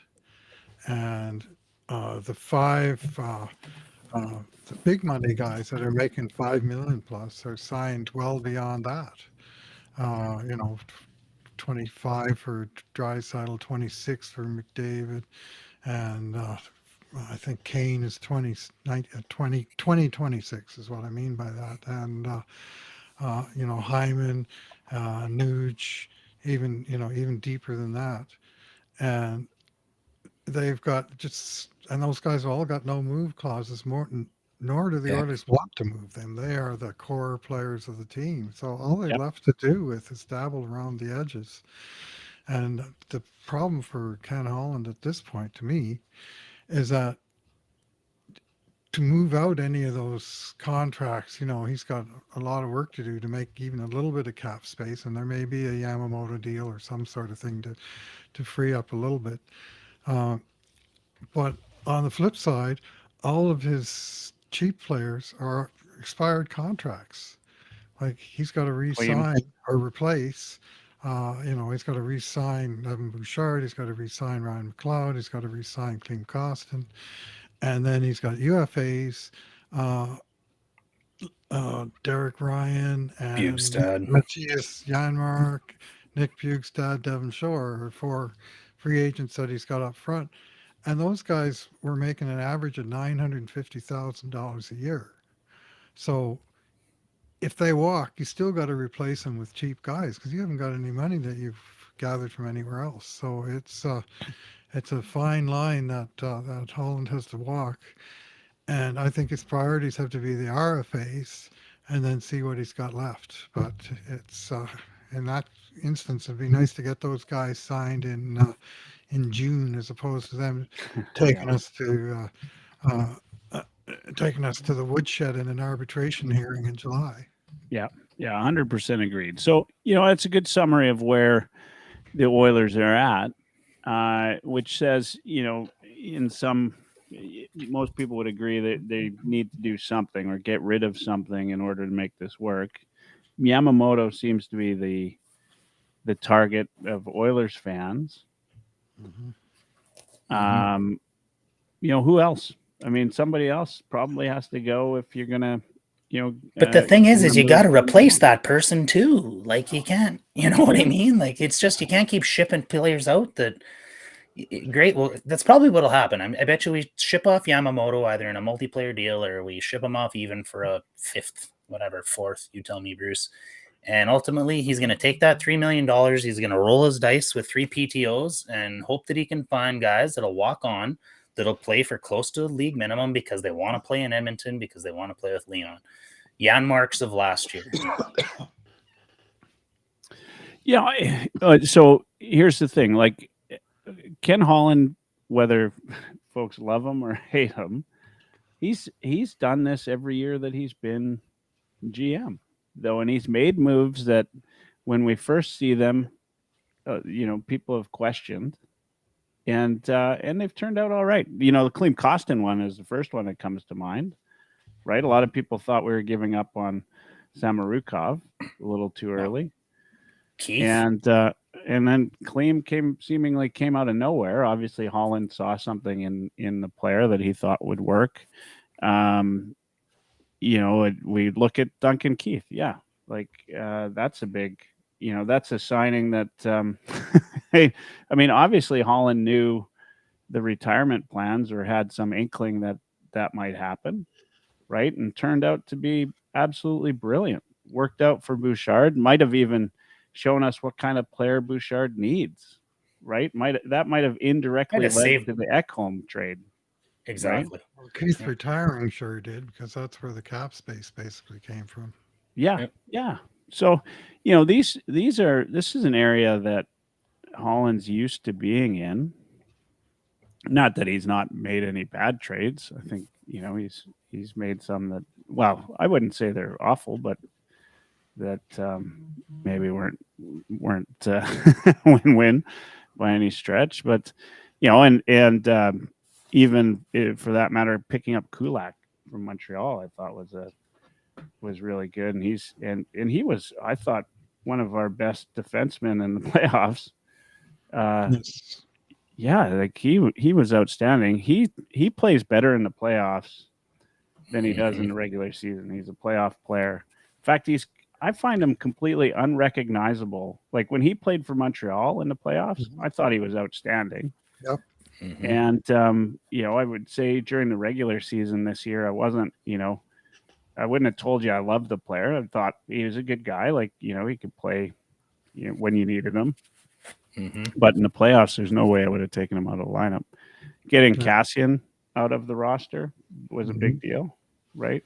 and the 5 the big money guys that are making 5 million plus are signed well beyond that. 25 for Draisaitl, 26 for McDavid, and I think Kane is 26 is what I mean by that. And Hyman, Nuge, even deeper than that. And they've got and those guys have all got no move clauses, nor do the Oilers want to move them. They are the core players of the team. So all they're left to do with is dabble around the edges. And the problem for Ken Holland at this point, to me, is that to move out any of those contracts, he's got a lot of work to do to make even a little bit of cap space. And there may be a Yamamoto deal or some sort of thing to free up a little bit. But on the flip side, all of his cheap players are expired contracts. Like he's got to re-sign or replace. He's got to re-sign Evan Bouchard. He's got to re-sign Ryan McLeod. He's got to re-sign Klim Kostin. And then he's got UFAs, Derek Ryan and Bugstad. Matthias Janmark, Nick Bugstad, Devon Shore are 4 free agents that he's got up front. And those guys were making an average of $950,000 a year. So if they walk, you still got to replace them with cheap guys because you haven't got any money that you've gathered from anywhere else. So it's a fine line that Holland has to walk. And I think his priorities have to be the RFAs and then see what he's got left. But it's in that instance, it'd be nice to get those guys signed in June as opposed to them taking us to the woodshed in an arbitration hearing in July. Yeah, 100% agreed. So it's a good summary of where the Oilers are at, which says most people would agree that they need to do something or get rid of something in order to make this work. Yamamoto seems to be the target of Oilers fans. Who else? I mean, somebody else probably has to go if you're gonna, But the thing is you got to remove- replace that person too. Like you can't, you know what I mean? Like it's just you can't keep shipping players out. Great. Well, that's probably what'll happen. I bet you we ship off Yamamoto either in a multiplayer deal or we ship him off even for a fourth. You tell me, Bruce. And ultimately, he's going to take that $3 million. He's going to roll his dice with 3 PTOs and hope that he can find guys that'll walk on, that'll play for close to the league minimum because they want to play in Edmonton, because they want to play with Leon. Jan Marks of last year. Yeah. So here's the thing. Like Ken Holland, whether folks love him or hate him, he's done this every year that he's been GM, though, and he's made moves that when we first see them, people have questioned, and they've turned out all right. The Klim Kostin one is the first one that comes to mind, right? A lot of people thought we were giving up on Samorukov a little too early. Keith. And then Klim seemingly came out of nowhere. Obviously, Holland saw something in the player that he thought would work. We look at Duncan Keith. Yeah, like that's a big, that's a signing that. Obviously Holland knew the retirement plans or had some inkling that might happen, right? And turned out to be absolutely brilliant. Worked out for Bouchard. Might have even shown us what kind of player Bouchard needs, right? Might have indirectly led to the Ekholm trade. Exactly. Right? Well, Keith retiring sure did, because that's where the cap space basically came from. Yeah. Yep. Yeah. So, this is an area that Holland's used to being in. Not that he's not made any bad trades. I think, he's made some that, well, I wouldn't say they're awful, but that maybe weren't win-win by any stretch. But and even for that matter, picking up Kulak from Montreal, I thought was really good, and he was, I thought, one of our best defensemen in the playoffs. Yes. Yeah, like he was outstanding. He plays better in the playoffs than he does in the regular season. He's a playoff player. In fact, I find him completely unrecognizable. Like when he played for Montreal in the playoffs, I thought he was outstanding. Yep. Mm-hmm. And I would say during the regular season this year, I wasn't, I wouldn't have told you I loved the player. I thought he was a good guy. Like, he could play when you needed him. Mm-hmm. But in the playoffs, there's no way I would have taken him out of the lineup. Getting Yeah. Cassian out of the roster was a big deal, right?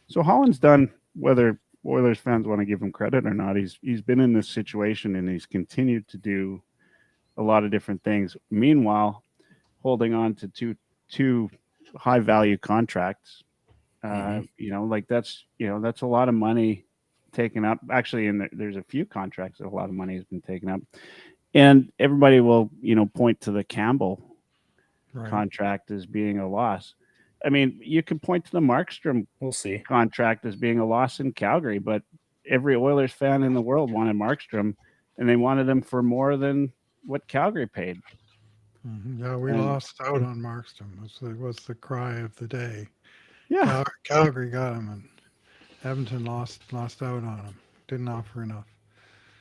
So Holland's done, whether Oilers fans want to give him credit or not, he's been in this situation and he's continued to do a lot of different things. Meanwhile, holding on to two high value contracts, like that's a lot of money taken up. Actually, there's a few contracts that a lot of money has been taken up, and everybody will point to the Campbell contract as being a loss. I mean, you can point to the Markstrom contract as being a loss in Calgary, but every Oilers fan in the world wanted Markstrom, and they wanted him for more than what Calgary paid. Mm-hmm. Yeah, we lost out on Markstrom. Was the cry of the day. Yeah, Calgary got him, and Edmonton lost out on him. Didn't offer enough.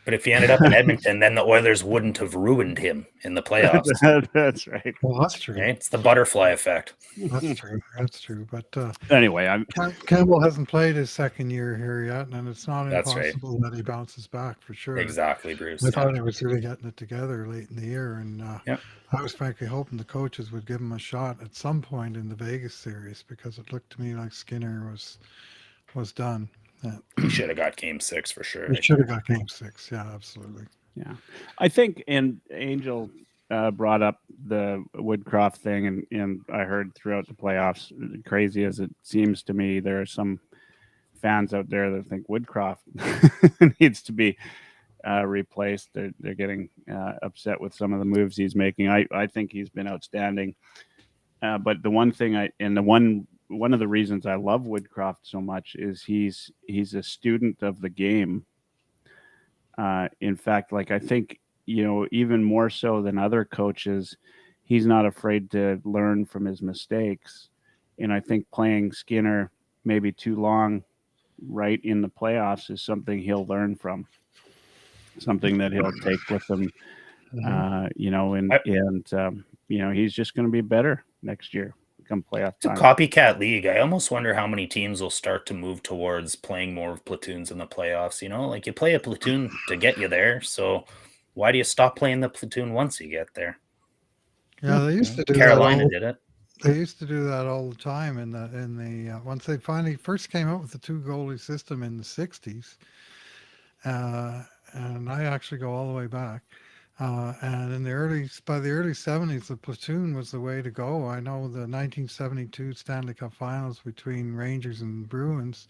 But if he ended up in Edmonton, then the Oilers wouldn't have ruined him in the playoffs. That's right. Well, that's true. Okay? It's the butterfly effect. That's true. That's true. But anyway, Campbell hasn't played his second year here yet, and it's not That's impossible that he bounces back for sure. Exactly, Bruce. I thought he was really getting it together late in the year, and Yep. I was frankly hoping the coaches would give him a shot at some point in the Vegas series, because it looked to me like Skinner was done. He should have got game 6 for sure. He should have got game 6. Yeah, absolutely. Yeah, I think, and Angel brought up the Woodcroft thing, and I heard throughout the playoffs, crazy as it seems to me, there are some fans out there that think Woodcroft needs to be replaced. They're getting upset with some of the moves he's making. I think he's been outstanding. But the one thing one of the reasons I love Woodcroft so much is he's a student of the game. In fact, like I think, even more so than other coaches, he's not afraid to learn from his mistakes. And I think playing Skinner maybe too long right in the playoffs is something he'll learn from, something that he'll take with him. You know, and you know, he's just going to be better next year come playoff It's a time. copycat league. I almost wonder how many teams will start to move towards playing more of platoons in the playoffs. You know, like you play a platoon to get you there. So why do you stop playing the platoon once you get there? Yeah, they used to do Carolina that. did it. They used to do that all the time in the once they finally first came out with the two goalie system in the '60s, uh, and I actually go all the way back. And by the early '70s, the platoon was the way to go. I know the 1972 Stanley Cup Finals between Rangers and Bruins,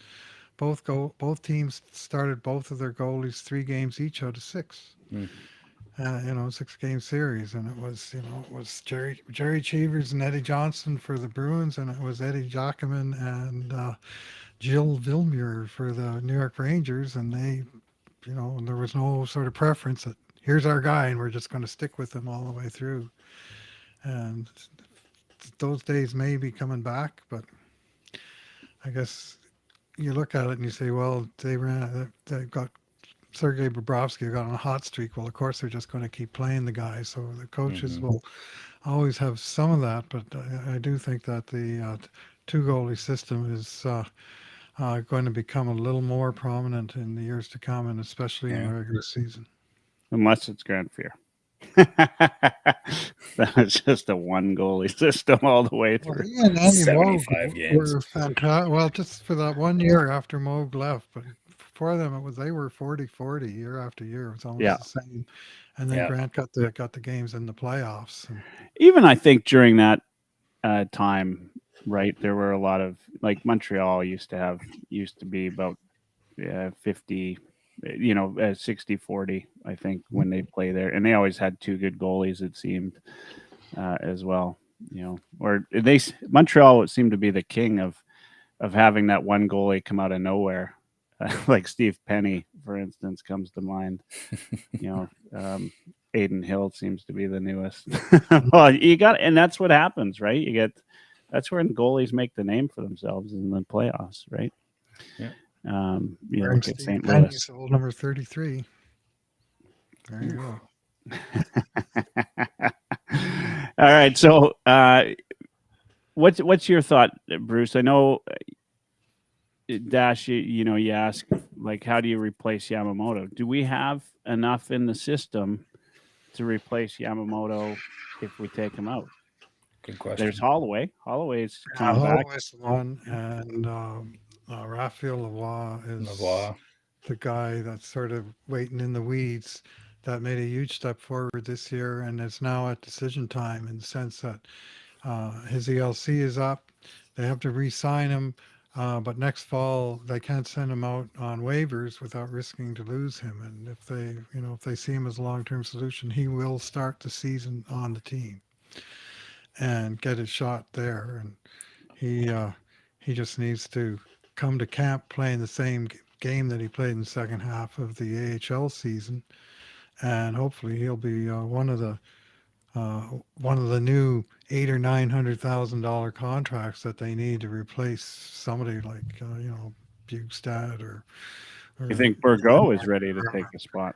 both teams started both of their goalies 3 games each out of 6. Mm. 6-game series, and it was Jerry Cheevers and Eddie Johnson for the Bruins, and it was Eddie Jacquemin and Jill Vilmuir for the New York Rangers, and and there was no sort of preference that here's our guy, and we're just going to stick with him all the way through. And those days may be coming back, but I guess you look at it and you say, well, they got Sergei Bobrovsky got on a hot streak. Well, of course, they're just going to keep playing the guy. So the coaches will always have some of that. But I do think that the two goalie system is going to become a little more prominent in the years to come, and especially in the regular season. Unless it's Grand Fear. That was just a one goalie system all the way through. Well, and Andy 75 Moog games. were fantastic. Well, just for that 1 year after Moog left, but for them they were 40-40 year after year. It was almost the same. And then Grant got the games in the playoffs. And even I think during that time, right, there were a lot of, like, Montreal used to be about 50, 60-40, I think, when they play there, and they always had two good goalies, it seemed, as well. Or Montreal seemed to be the king of having that one goalie come out of nowhere, like Steve Penny, for instance, comes to mind. Aiden Hill seems to be the newest. Well, and that's what happens, right? That's where goalies make the name for themselves in the playoffs, right? Yeah. You look at St. Penny's Louis. old number 33. There you go. All right. So, what's your thought, Bruce? I know, Dash, you ask, like, how do you replace Yamamoto? Do we have enough in the system to replace Yamamoto if we take him out? Good question. There's Holloway. Holloway's coming back. Holloway's one, and Raphael Lavoie is the guy that's sort of waiting in the weeds that made a huge step forward this year, and it's now at decision time in the sense that his ELC is up. They have to re-sign him, but next fall they can't send him out on waivers without risking to lose him. And if they see him as a long-term solution, he will start the season on the team and get his shot there. And he just needs to come to camp playing the same game that he played in the second half of the AHL season, and hopefully he'll be one of the new $800,000 or $900,000 contracts that they need to replace somebody like Bugstad or. You think Burgo is ready to take a spot?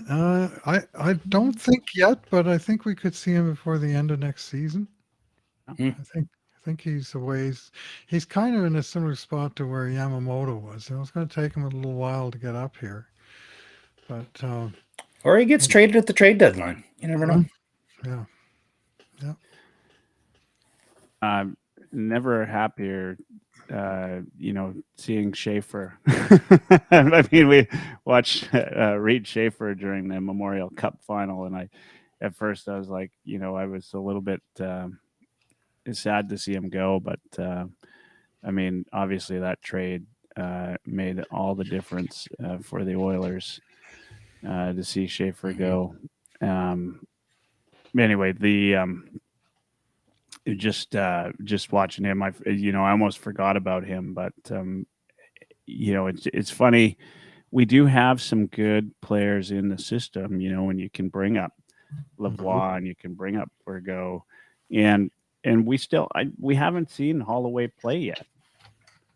I don't think yet, but I think we could see him before the end of next season. I think he's a ways. He's kind of in a similar spot to where Yamamoto was. It's going to take him a little while to get up here, but or he gets traded at the trade deadline. You never know. Yeah. I'm never happier, seeing Schaefer. I mean, we watched Reed Schaefer during the Memorial Cup final, and at first I was like, I was a little bit sad to see him go, but I mean, obviously that trade made all the difference for the Oilers to see Schaefer go. Anyway, just watching him, I almost forgot about him, but it's funny. We do have some good players in the system, when you can bring up Lavoie and you can bring up Burgo, and we haven't seen Holloway play yet.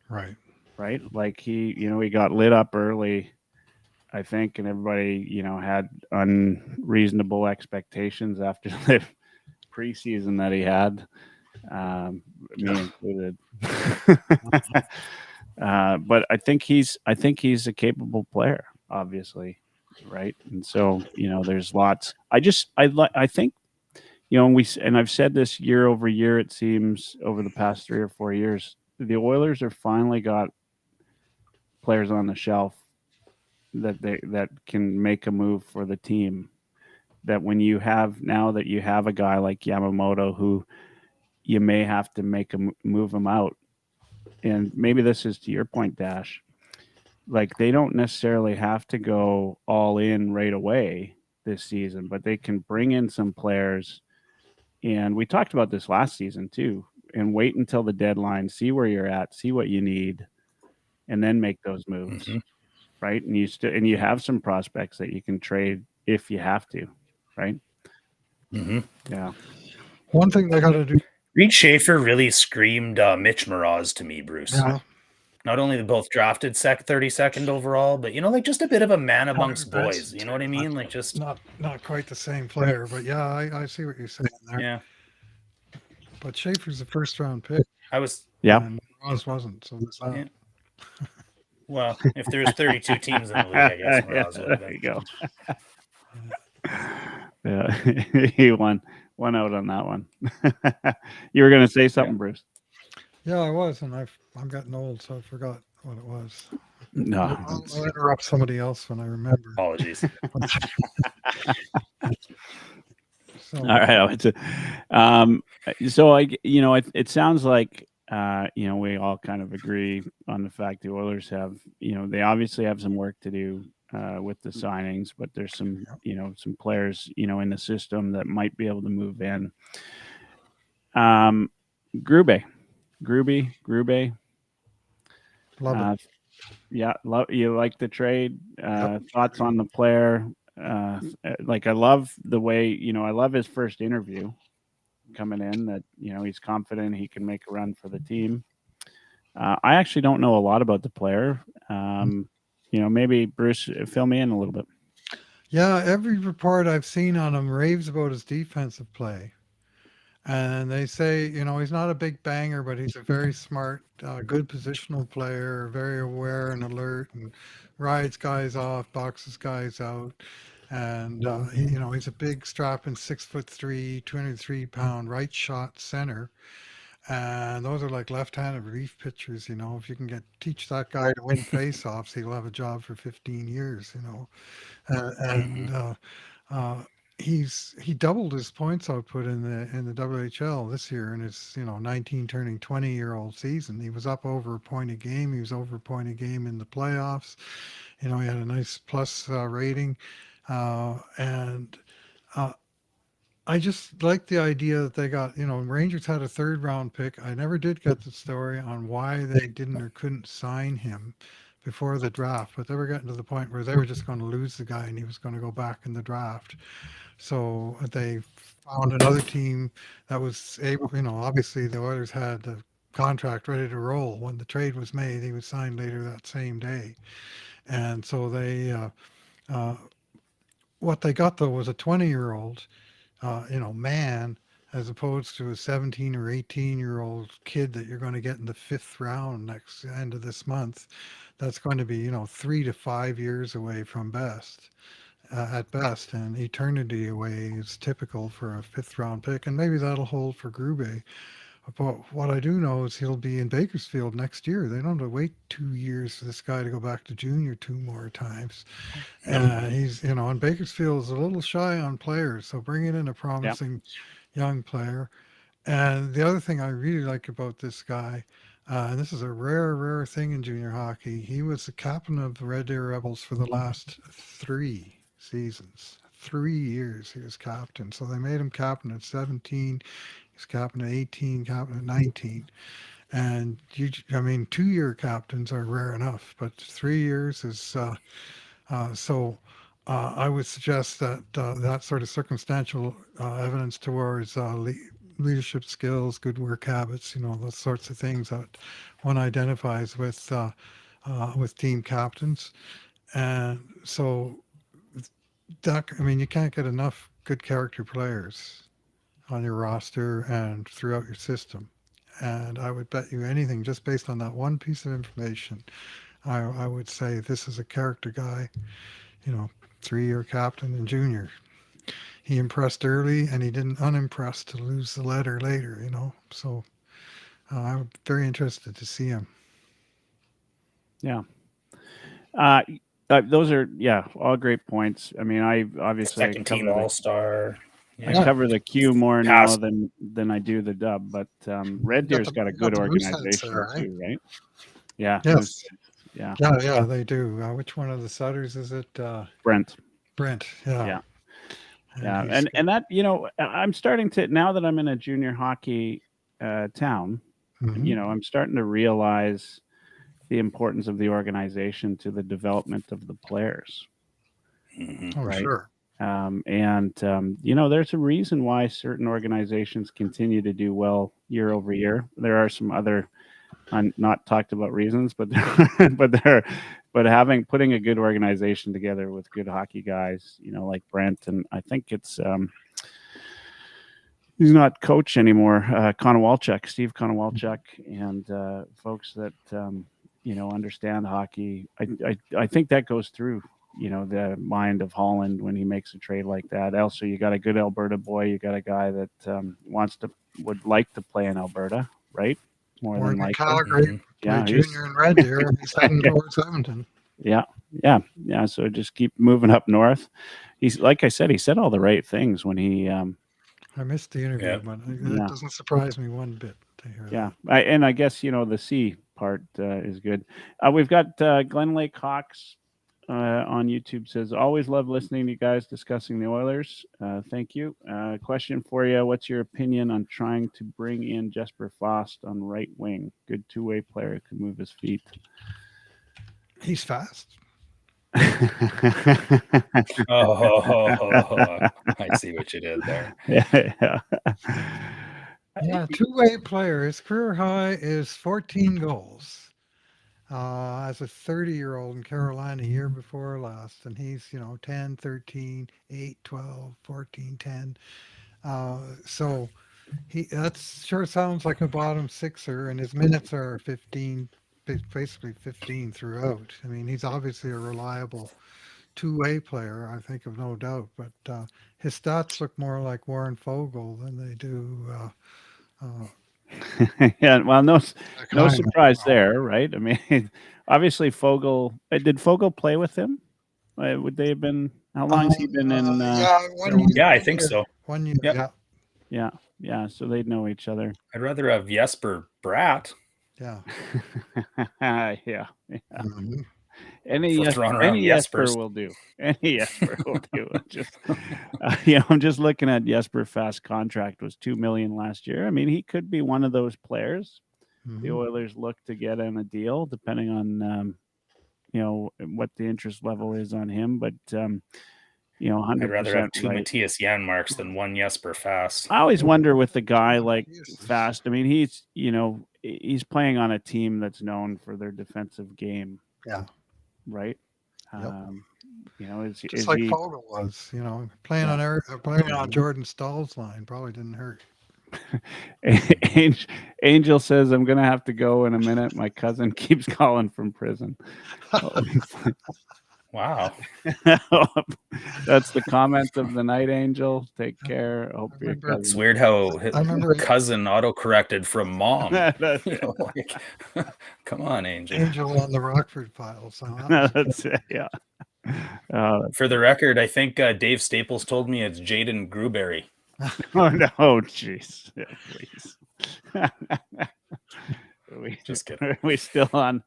Right. right? Like he got lit up early, I think, and everybody, had unreasonable expectations after the preseason that he had, me included. But I think he's a capable player, obviously, right? And so there's lots. I think and I've said this year over year. It seems over the past 3 or 4 years, the Oilers are finally got players on the shelf that can make a move for the team. That when you have now that you have a guy like Yamamoto who you may have to move him out, and maybe this is to your point, Dash. Like they don't necessarily have to go all in right away this season, but they can bring in some players. And we talked about this last season too. And wait until the deadline, see where you're at, see what you need, and then make those moves, right? And you have some prospects that you can trade if you have to, right? Yeah. One thing they got to do. Reed Schaefer really screamed Mitch Moroz to me, Bruce. Yeah. Not only both drafted 32nd overall, but like just a bit of a man amongst boys. You know what I mean? Like just not quite the same player, but yeah, I see what you're saying there. yeah. But Schaefer's a first round pick. Yeah. And Ross wasn't, so there's that. Yeah. Well, if there's 32 teams in the league, I guess Moroz would have There been. you go. Yeah, he won out on that one. You were going to say something, Bruce? Yeah, I was, and I'm getting old, so I forgot what it was. No. I'll interrupt somebody else when I remember. Apologies. So, All right. So it sounds like we all kind of agree on the fact the Oilers have, they obviously have some work to do with the signings, but there's some players, in the system that might be able to move in. Grube. love it. Yeah, you like the trade. Thoughts on the player? Like I love the way I love his first interview coming in. That he's confident he can make a run for the team. I actually don't know a lot about the player. Maybe Bruce, fill me in a little bit. Yeah, every report I've seen on him raves about his defensive play. And they say, he's not a big banger, but he's a very smart, good positional player, very aware and alert, and rides guys off, boxes guys out. And, he's a big, strapping 6'3", 203-pound right shot center. And those are like left-handed relief pitchers, if you can teach that guy to win face-offs, he'll have a job for 15 years, he doubled his points output in the WHL this year in his 19 turning 20-year-old season. He was up over a point a game. He was over a point a game in the playoffs. He had a nice plus rating, and I just like the idea that they got, Rangers had a third round pick. I never did get the story on why they didn't or couldn't sign him before the draft, but they were getting to the point where they were just going to lose the guy and he was going to go back in the draft. So they found another team that was able, obviously the Oilers had the contract ready to roll. When the trade was made, he was signed later that same day. And so what they got though was a 20-year-old, man, as opposed to a 17 or 18-year-old kid that you're going to get in the 5th round next end of this month. That's going to be, 3 to 5 years away from at best, and eternity away is typical for a 5th round pick, and maybe that'll hold for Grube. But what I do know is he'll be in Bakersfield next year. They don't have to wait 2 years for this guy to go back to junior 2 more times. He's, and Bakersfield is a little shy on players, so bringing in a promising young player. And the other thing I really like about this guy, and this is a rare thing in junior hockey, he was the captain of the Red Deer Rebels for the last 3 seasons. 3 years he was captain. So they made him captain at 17. He's captain at 18, captain at 19. And 2-year captains are rare enough, but 3 years is so. I would suggest that that sort of circumstantial evidence towards leadership skills, good work habits, those sorts of things that one identifies with team captains. And so you can't get enough good character players on your roster and throughout your system. And I would bet you anything just based on that one piece of information. I would say this is a character guy, 3-year captain and junior. He impressed early and he didn't unimpress to lose the letter later. So I'm very interested to see him. Yeah. Those are all great points. I mean, I obviously Second team All Star. I cover the Q more now Past- than I do the Dub, but Red Deer's got a good the Mooseheads organization there, right? too, right? Yeah. Yes. Yeah. Yeah, they do. Which one of the Sutters is it? Brent. Brent. Yeah. Yeah. he's And that, I'm starting to, now that I'm in a junior hockey town, Mhm. I'm starting to realize the importance of the organization to the development of the players. Mhm. Oh, right. sure. There's a reason why certain organizations continue to do well year over year. There are some other not talked about reasons, but putting a good organization together with good hockey guys, like Brent, and I think it's he's not coach anymore, Steve Konowalchuk, and folks that understand hockey. I think that goes through the mind of Holland when he makes a trade like that. Also, you got a good Alberta boy. You got a guy that would like to play in Alberta, right? More than Morgan likely. Calgary, Yeah, junior and Red Deer. He's heading towards Edmonton. Yeah. So just keep moving up north. He's, like I said, he said all the right things when he. I missed the interview, Yeah. but that doesn't surprise me one bit to hear Yeah, that. I guess the C part is good. We've got Glen Lake Hawks on YouTube says, always love listening to you guys discussing the Oilers. Thank you. Question for you: what's your opinion on trying to bring in Jesper Fast on right wing? Good two-way player, can move his feet. He's fast. Oh, I see what you did there. Yeah, two-way player. His career high is 14 goals. As a 30-year-old in Carolina year before last, and he's 10, 13, 8, 12, 14, 10. So that sure sounds like a bottom sixer, and his minutes are 15, basically 15 throughout. I mean, he's obviously a reliable two-way player, I think, of no doubt. But his stats look more like Warren Fogle than they do. Yeah, well, no surprise there, right? I mean, obviously Fogle. Did Fogle play with him? Would they have been? How long has he been in? Yeah, I think so. 1 year. Yep. Yeah. So they'd know each other. I'd rather have Jesper Bratt. Yeah. Yeah. Mhm. Any Jesper will do. Any Jesper will do. Just I'm just looking at Jesper Fast's contract was $2 million last year. I mean, he could be one of those players the Oilers look to get in a deal, depending on what the interest level is on him. But 100%. I'd rather have two right. Matthias Janmarks than one Jesper Fast. I always wonder with a guy like Fast. I mean, he's playing on a team that's known for their defensive game. Yeah. Right. Yep. Is like he, Fogle was, playing on Jordan Stahl's line probably didn't hurt. Angel says, I'm gonna have to go in a minute. My cousin keeps calling from prison. Wow. That's the comment of the night, Angel. Take care. Hope your cousin. It's weird how his cousin auto-corrected from mom. Come on, Angel. Angel on the Rockford Files. That's it, yeah. For the record, I think Dave Staples told me it's Jaden Gruberry. Oh no, jeez. Yeah, please. Just kidding. We still on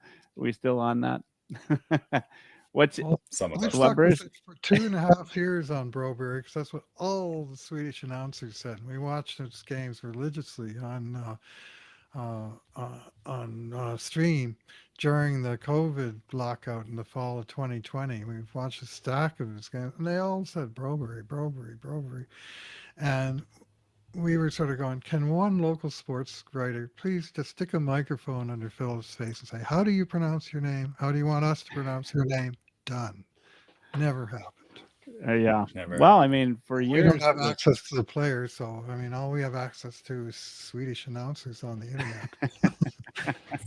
that? What's some of I us? stuck with it for 2.5 years on Broberg because that's what all the Swedish announcers said. We watched his games religiously on stream during the COVID lockout in the fall of 2020. We've watched a stack of his games, and they all said Broberg. And we were sort of going, can one local sports writer please just stick a microphone under Phil's face and say, how do you pronounce your name? How do you want us to pronounce your name? Done. Never happened. Yeah. Never. Well, I mean, for We years, don't have access to the players, so I mean, all we have access to is Swedish announcers on the internet.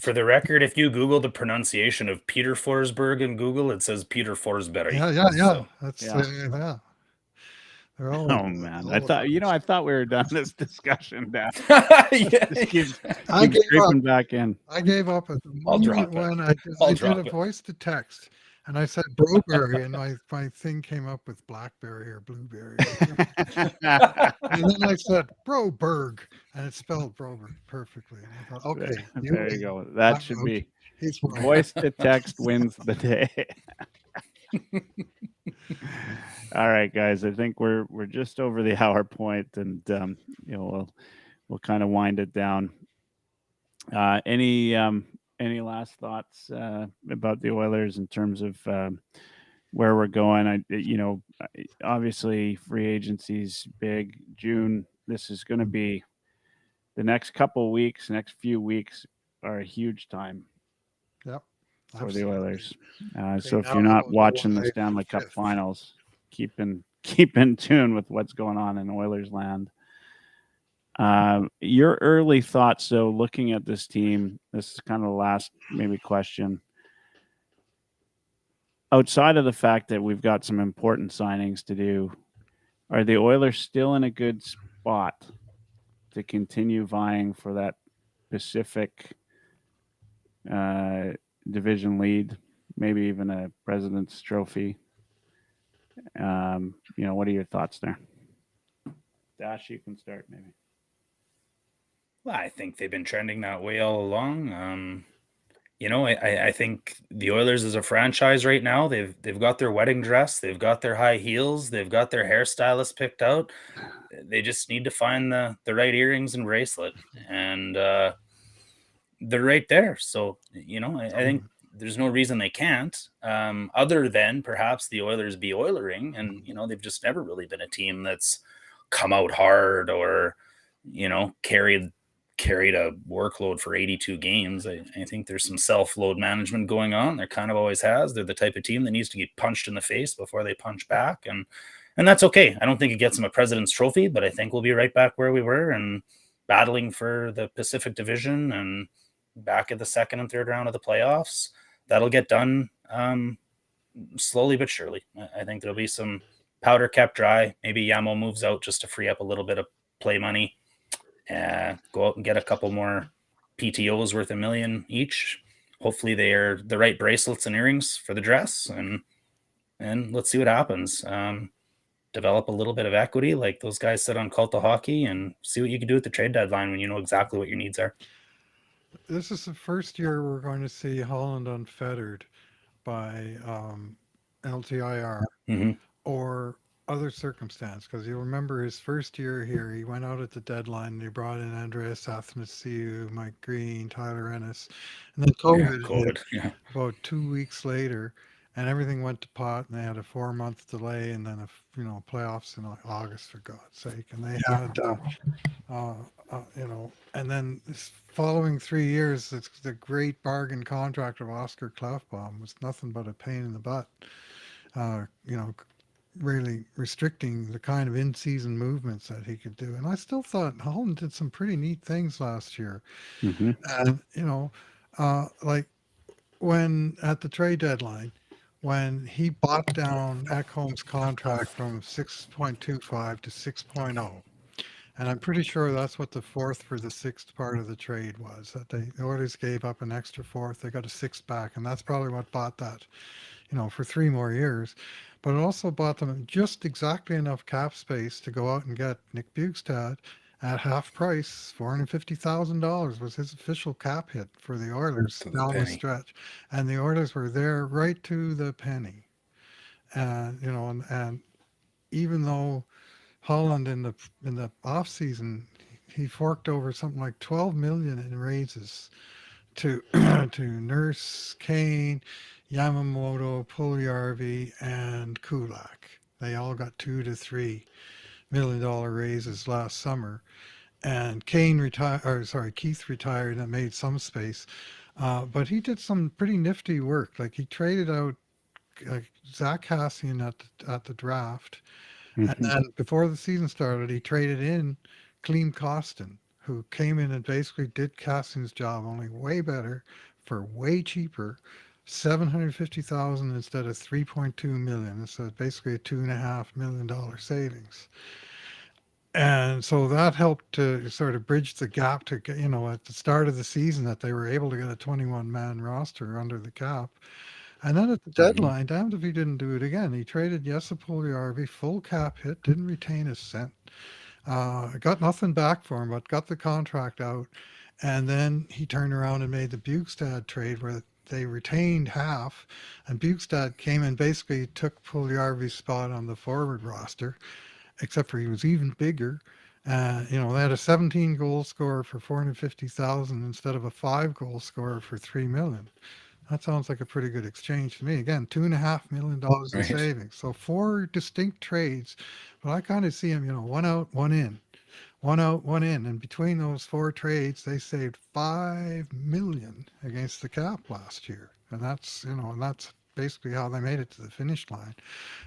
For the record, if you Google the pronunciation of Peter Forsberg in Google, it says Peter Forsberg. Yeah. So, That's Yeah. yeah. They're all. oh man, I thought I thought we were done this discussion. Dan. yeah. Just keeps I gave up. creeping back in. I gave up at the I'll drop moment it. when I I'll did drop a it. voice to text, and I said Broberry, and my thing came up with Blackberry or Blueberry. And then I said Broberg, and it spelled Broberg perfectly. And I thought, okay, There you go. That I'm should out. be He's wrong. voice to text wins the day. All right, guys. I think we're just over the hour point, and we'll kind of wind it down. Any last thoughts about the Oilers in terms of where we're going? Obviously free agency's big. June. This is going to be the next few weeks are a huge time Yep. for Absolutely. the Oilers. So They if now you're not know watching the July Stanley Cup 5th. Finals, keep in tune with what's going on in Oilers land. Your early thoughts, though, looking at this team, this is kind of the last maybe question. Outside of the fact that we've got some important signings to do, are the Oilers still in a good spot to continue vying for that Pacific division lead, maybe even a President's Trophy? What are your thoughts there? Dash, you can start maybe. Well, I think they've been trending that way all along. I think the Oilers as a franchise right now, they've got their wedding dress, they've got their high heels, they've got their hairstylist picked out. They just need to find the right earrings and bracelet, and they're right there. So I think there's no reason they can't, other than perhaps the Oilers be Oilering, and they've just never really been a team that's come out hard or carried a workload for 82 games. I think there's some self-load management going on. There kind of always has. They're the type of team that needs to get punched in the face before they punch back, and that's okay. I don't think it gets them a President's Trophy, but I think we'll be right back where we were and battling for the Pacific Division and back at the second and third round of the playoffs. That'll get done slowly but surely. I think there'll be some powder kept dry. Maybe Yamo moves out just to free up a little bit of play money. Go out and get a couple more PTOs worth $1 million each. Hopefully they are the right bracelets and earrings for the dress, and let's see what happens. Develop a little bit of equity like those guys said on Cult of Hockey, and see what you can do at the trade deadline when you know exactly what your needs are. This is the first year we're going to see Holland unfettered by LTIR or other circumstance, because you remember his first year here, he went out at the deadline and he brought in Andreas Athanasiou, Mike Green, Tyler Ennis, and then COVID hit about 2 weeks later, and everything went to pot, and they had a 4-month delay, and then playoffs in August, for God's sake, and they had and then this following 3 years, it's the great bargain contract of Oscar Klefbom was nothing but a pain in the butt. Really restricting the kind of in-season movements that he could do. And I still thought Holland did some pretty neat things last year. And, like when at the trade deadline, when he bought down Ekholm's contract from 6.25 to 6.0, and I'm pretty sure that's what the fourth for the sixth part of the trade was, that the Oilers gave up an extra fourth. They got a sixth back, and that's probably what bought that, for 3 more years. But it also bought them just exactly enough cap space to go out and get Nick Bjugstad at half price. $450,000 was his official cap hit for the Oilers down the stretch. And the Oilers were there right to the penny. And, and even though Holland in the off season, he forked over something like $12 million in raises to Nurse, Kane, Yamamoto, Puljujarvi, and Kulak. They all got 2 to 3 million raises last summer, and Keith retired and made some space. But he did some pretty nifty work. Like he traded out Zach Cassian at the draft, and Mhm. then before the season started, he traded in Clem Costin, who came in and basically did Cassian's job, only way better for way cheaper. 750,000 instead of 3.2 million. So basically a $2.5 million savings. And so that helped to sort of bridge the gap to, at the start of the season that they were able to get a 21-man roster under the cap. And then at the deadline, damned if he didn't do it again. He traded Jesse Puljujärvi, full cap hit, didn't retain a cent. Got nothing back for him, but got the contract out. And then he turned around and made the Bukestad trade where they retained half. And Bukestad came and basically took Puljujärvi's spot on the forward roster, except for he was even bigger. They had a 17 goal scorer for 450,000 instead of a 5 goal scorer for 3 million. That sounds like a pretty good exchange to me. Again, $2.5 million in Right. savings. So 4 distinct trades, but I kind of see them, one out, one in, one out, one in. And between those 4 trades, they saved $5 million against the cap last year. And that's basically how they made it to the finish line.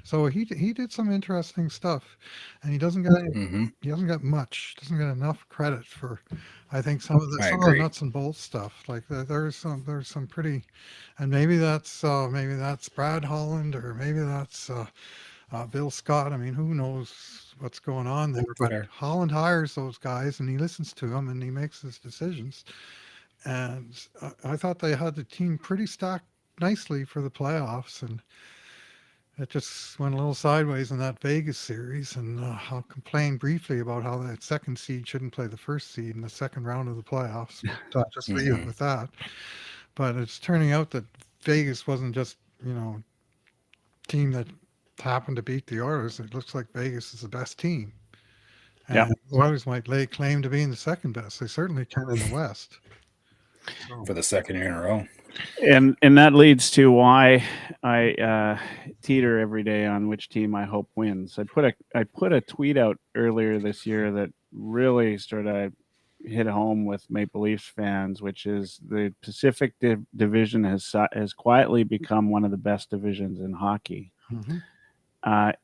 So he did some interesting stuff, and he doesn't get much, doesn't get enough credit for, I think, some of the agree. nuts and bolts stuff. Like there's some pretty, and maybe that's Brad Holland, or maybe that's Bill Scott. I mean, who knows what's going on there? But Fair. Holland hires those guys, and he listens to them, and he makes his decisions. And I thought they had the team pretty stacked nicely for the playoffs, and it just went a little sideways in that Vegas series. And I'll complain briefly about how that second seed shouldn't play the first seed in the second round of the playoffs. But I'll just leave it with that. But it's turning out that Vegas wasn't just, team that happened to beat the Oilers. It looks like Vegas is the best team. And Yeah. the Oilers might lay claim to being the second best. They certainly can in the West. For the second year in a row. And that leads to why I teeter every day on which team I hope wins. I put a tweet out earlier this year that really sort of hit home with Maple Leafs fans, which is the Pacific Division has quietly become one of the best divisions in hockey. Mm-hmm.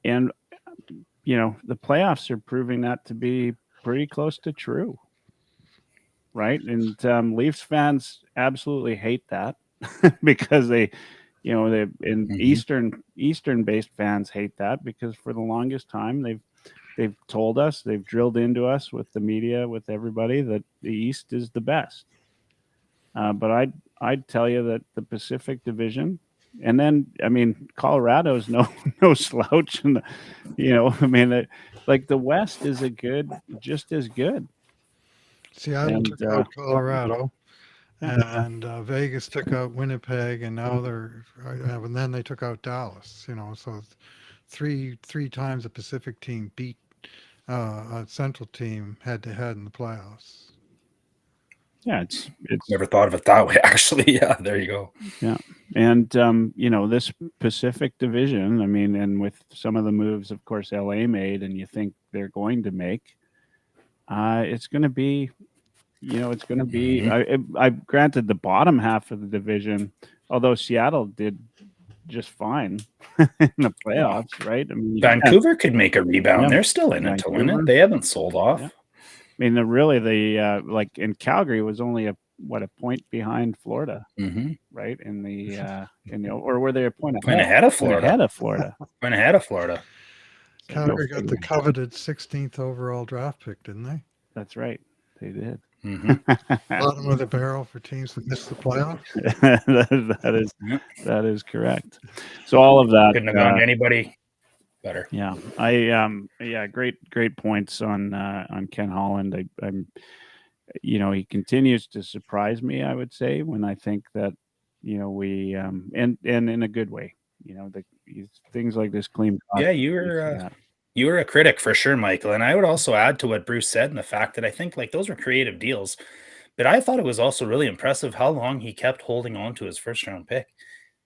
And the playoffs are proving that to be pretty close to true. Right. And Leafs fans absolutely hate that because Eastern based fans hate that because for the longest time they've told us, they've drilled into us with the media, with everybody, that the East is the best. But I'd tell you that the Pacific Division, and then Colorado's no slouch, and like the West is just as good. Seattle And, took out Colorado, yeah. and Vegas took out Winnipeg, and now and then they took out Dallas. So three times a Pacific team beat a Central team head to head in the playoffs. Yeah, it's Never thought of it that way, actually. Yeah, there you go. Yeah. And, this Pacific Division, and with some of the moves, of course, LA made and you think they're going to make, it's going to be, I granted the bottom half of the division, although Seattle did just fine in the playoffs, right? Vancouver could make a rebound. Yeah. They're still in it to win Vancouver. it. They haven't sold off. Yeah. Like in Calgary was only a point behind Florida, right? Or were they a point ahead of Florida? Ahead of Florida. Point ahead of Florida. Calgary got the coveted 16th overall draft pick, didn't they? That's right. They did. Bottom of the barrel for teams that missed the playoffs. that is correct. So all of that couldn't have gone to anybody better. Yeah. Great points on Ken Holland. He continues to surprise me, I would say, when I think that we and in a good way. Things like this clean. Yeah, you were a critic for sure, Michael. And I would also add to what Bruce said, and the fact that I think like those were creative deals. But I thought it was also really impressive how long he kept holding on to his first round pick.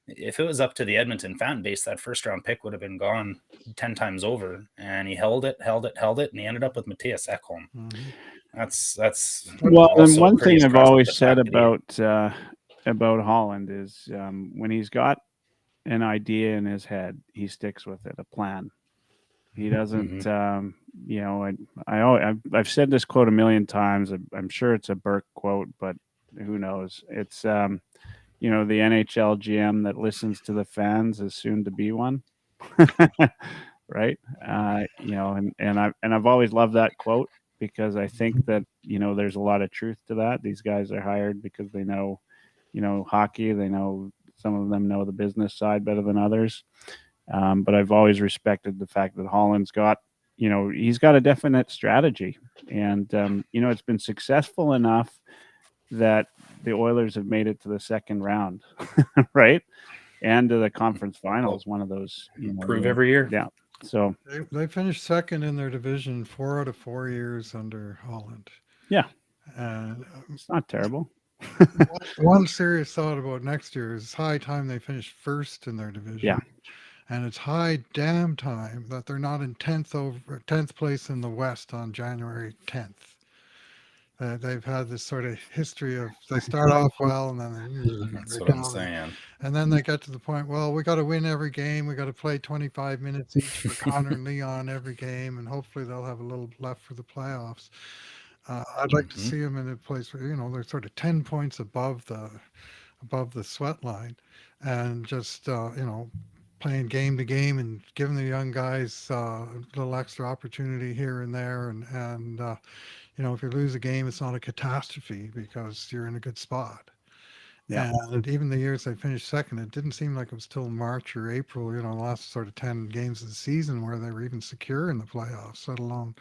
if it was up to the Edmonton fan base, that first round pick would have been gone 10 times over. And he held it, and he ended up with Matthias Ekholm. Mhm. That's Well, and also one pretty thing I've impressive, always the said fact that about Holland is when he's got an idea in his head, he sticks with it, a plan. He doesn't, you know. I've said this quote a million times. I'm sure it's a Burke quote, but who knows? It's you know, the NHL GM that listens to the fans is soon to be one, right? You know, I've always loved that quote because I think that, you know, there's a lot of truth to that. These guys are hired because they know, you know, hockey. They know, some of them know the business side better than others. But I've always respected the fact that Holland's got, you know, he's got a definite strategy, and you know, it's been successful enough that the Oilers have made it to the second round, right, and to the conference finals. One of those, you know, improve every year. yeah. So They finished second in their division 4 out of 4 years under Holland. yeah, And it's not terrible. one serious thought about next year is high time they finish first in their division. Yeah. And it's high damn time that they're not in 10th place in the West on January 10th. They've had this sort of history of they start off well and then That's they're what I'm down. saying. And then they get to the point, well, we got to win every game. We got to play 25 minutes each for Connor and Leon every game, and hopefully they'll have a little left for the playoffs. I'd like to see them in a place where, you know, they're sort of 10 points above the sweat line, and just you know, playing game to game and giving the young guys a little extra opportunity here and there, and you know, if you lose a game, it's not a catastrophe because you're in a good spot. Yeah. And even the years they finished second, it didn't seem like it was till March or April, you know, the last sort of 10 games of the season where they were even secure in the playoffs, let alone,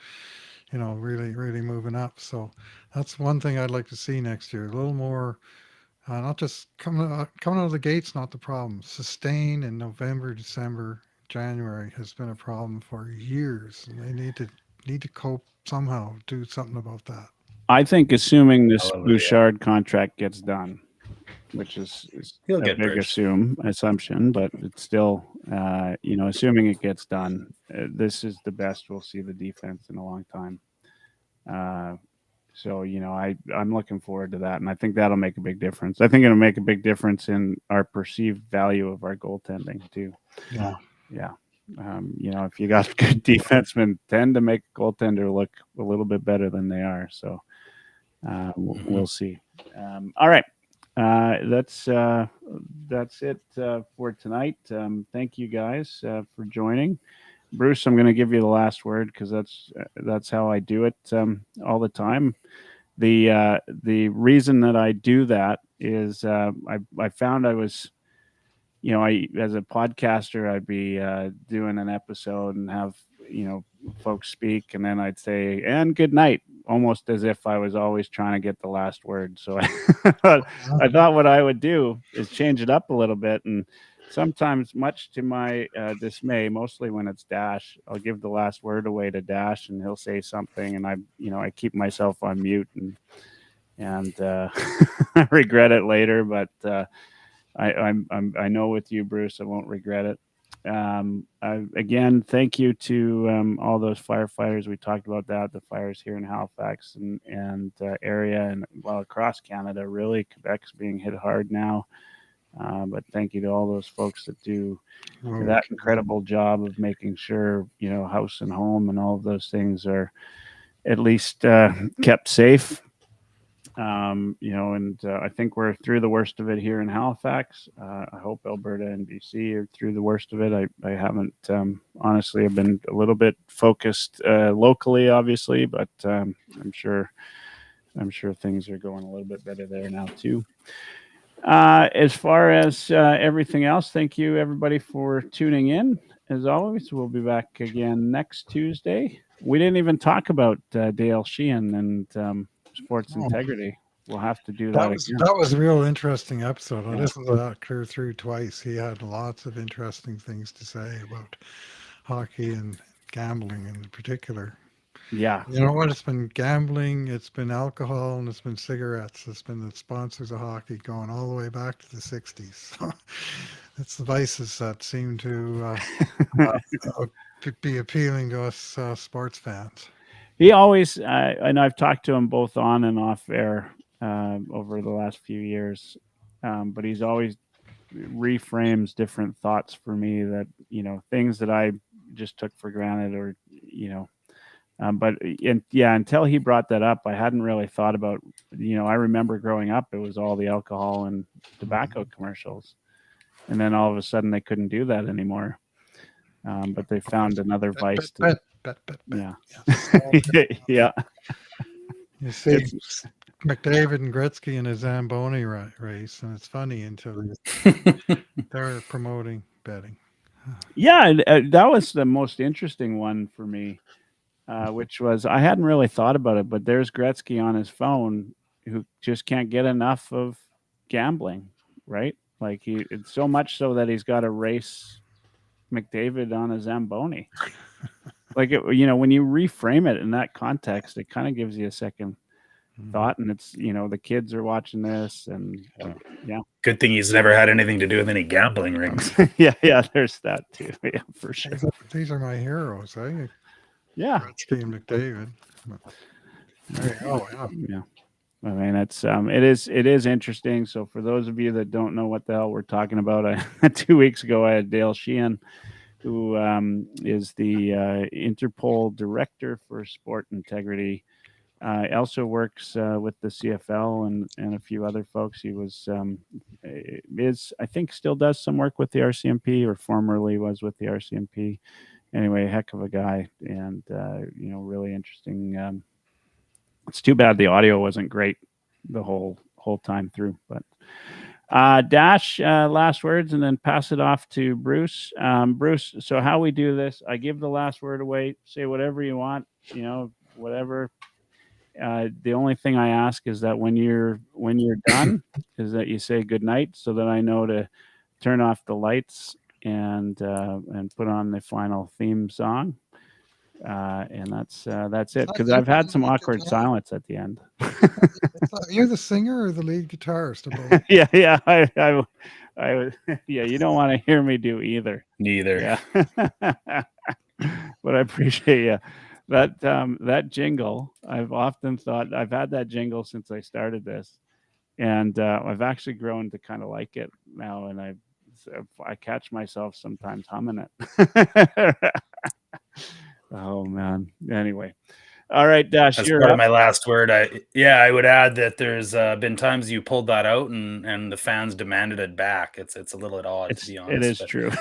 you know, really moving up. So that's one thing I'd like to see next year. A little more, not just coming out of the gates, not the problem. Sustain in November, December, January has been a problem for years, and they need to cope somehow, do something about that. I think assuming this Hallelujah. Bouchard contract gets done, which is He'll a get big bridged. assumption, but it's still, you know, assuming it gets done, this is the best we'll see the defense in a long time. So, you know, I'm looking forward to that, and I think that'll make a big difference. I think it'll make a big difference in our perceived value of our goaltending too. Yeah. Yeah. You know, if you got good defensemen, tend to make a goaltender look a little bit better than they are. So we'll see. All right. That's it for tonight. Thank you guys for joining. Bruce, I'm going to give you the last word because that's how I do it all the time. The reason that I do that is I found I was, you know, as a podcaster, I'd be doing an episode and have, you know, folks speak, and then I'd say, and good night, almost as if I was always trying to get the last word. So I thought what I would do is change it up a little bit. And sometimes, much to my dismay, mostly when it's Dash, I'll give the last word away to Dash and he'll say something. And I keep myself on mute and I regret it later, but I know with you, Bruce, I won't regret it. Again, thank you to all those firefighters. We talked about that, the fires here in Halifax and area and well across Canada. Really, Quebec's being hit hard now. But thank you to all those folks that do that incredible job of making sure, you know, house and home and all of those things are at least kept safe. You know, and I think we're through the worst of it here in Halifax. I hope Alberta and BC are through the worst of it. I haven't, honestly, I've been a little bit focused locally, obviously, but I'm sure things are going a little bit better there now too. As far as everything else, thank you everybody for tuning in. As always, we'll be back again next Tuesday. We didn't even talk about Dale Sheehan and sports integrity. We'll have to do that again. That was a real interesting episode. I Yeah. listened to that clear through twice. He had lots of interesting things to say about hockey and gambling in particular. Yeah. You know what? It's been gambling, it's been alcohol, and it's been cigarettes. It's been the sponsors of hockey going all the way back to the 60s. It's the vices that seem to be appealing to us sports fans. He always, and I've talked to him both on and off air over the last few years, but he's always reframes different thoughts for me that, things that I just took for granted or, but yeah, until he brought that up, I hadn't really thought about, I remember growing up, it was all the alcohol and tobacco commercials. And then all of a sudden they couldn't do that anymore. But they found another vice. Bet. Yeah. Yes. Yeah. You see McDavid and Gretzky in a Zamboni race, and it's funny until they're promoting betting. Yeah. That was the most interesting one for me, which was I hadn't really thought about it, but there's Gretzky on his phone who just can't get enough of gambling, right? Like it's so much so that he's got to race McDavid on a Zamboni. Like, when you reframe it in that context, it kind of gives you a second thought. And it's, the kids are watching this and yeah. Good thing he's never had anything to do with any gambling rings. Yeah, there's that too. Yeah, for sure. These are my heroes, eh? Yeah. Gretzky and McDavid. There you go. Yeah. I mean, it is interesting. So for those of you that don't know what the hell we're talking about, 2 weeks ago I had Dale Sheehan, who is the Interpol Director for Sport Integrity. Also works with the CFL and a few other folks. He was I think still does some work with the RCMP, or formerly was with the RCMP. Anyway, heck of a guy, and really interesting. It's too bad the audio wasn't great the whole time through, but. Dash, last words, and then pass it off to Bruce. Bruce, so how we do this, I give the last word away, say whatever you want, whatever. The only thing I ask is that when you're done, is that you say good night, so that I know to turn off the lights and put on the final theme song. And that's it, because I've had some awkward silence at the end. You're the singer or the lead guitarist? Yeah. I yeah. You don't want to hear me do either. Neither. Yeah. But I appreciate you. That jingle. I've often thought I've had that jingle since I started this, and I've actually grown to kind of like it now, and I catch myself sometimes humming it. Oh man. Anyway. All right, Dash. As you're part up. of my last word, I would add that there's been times you pulled that out and the fans demanded it back. It's a little bit odd, to be honest. It is true.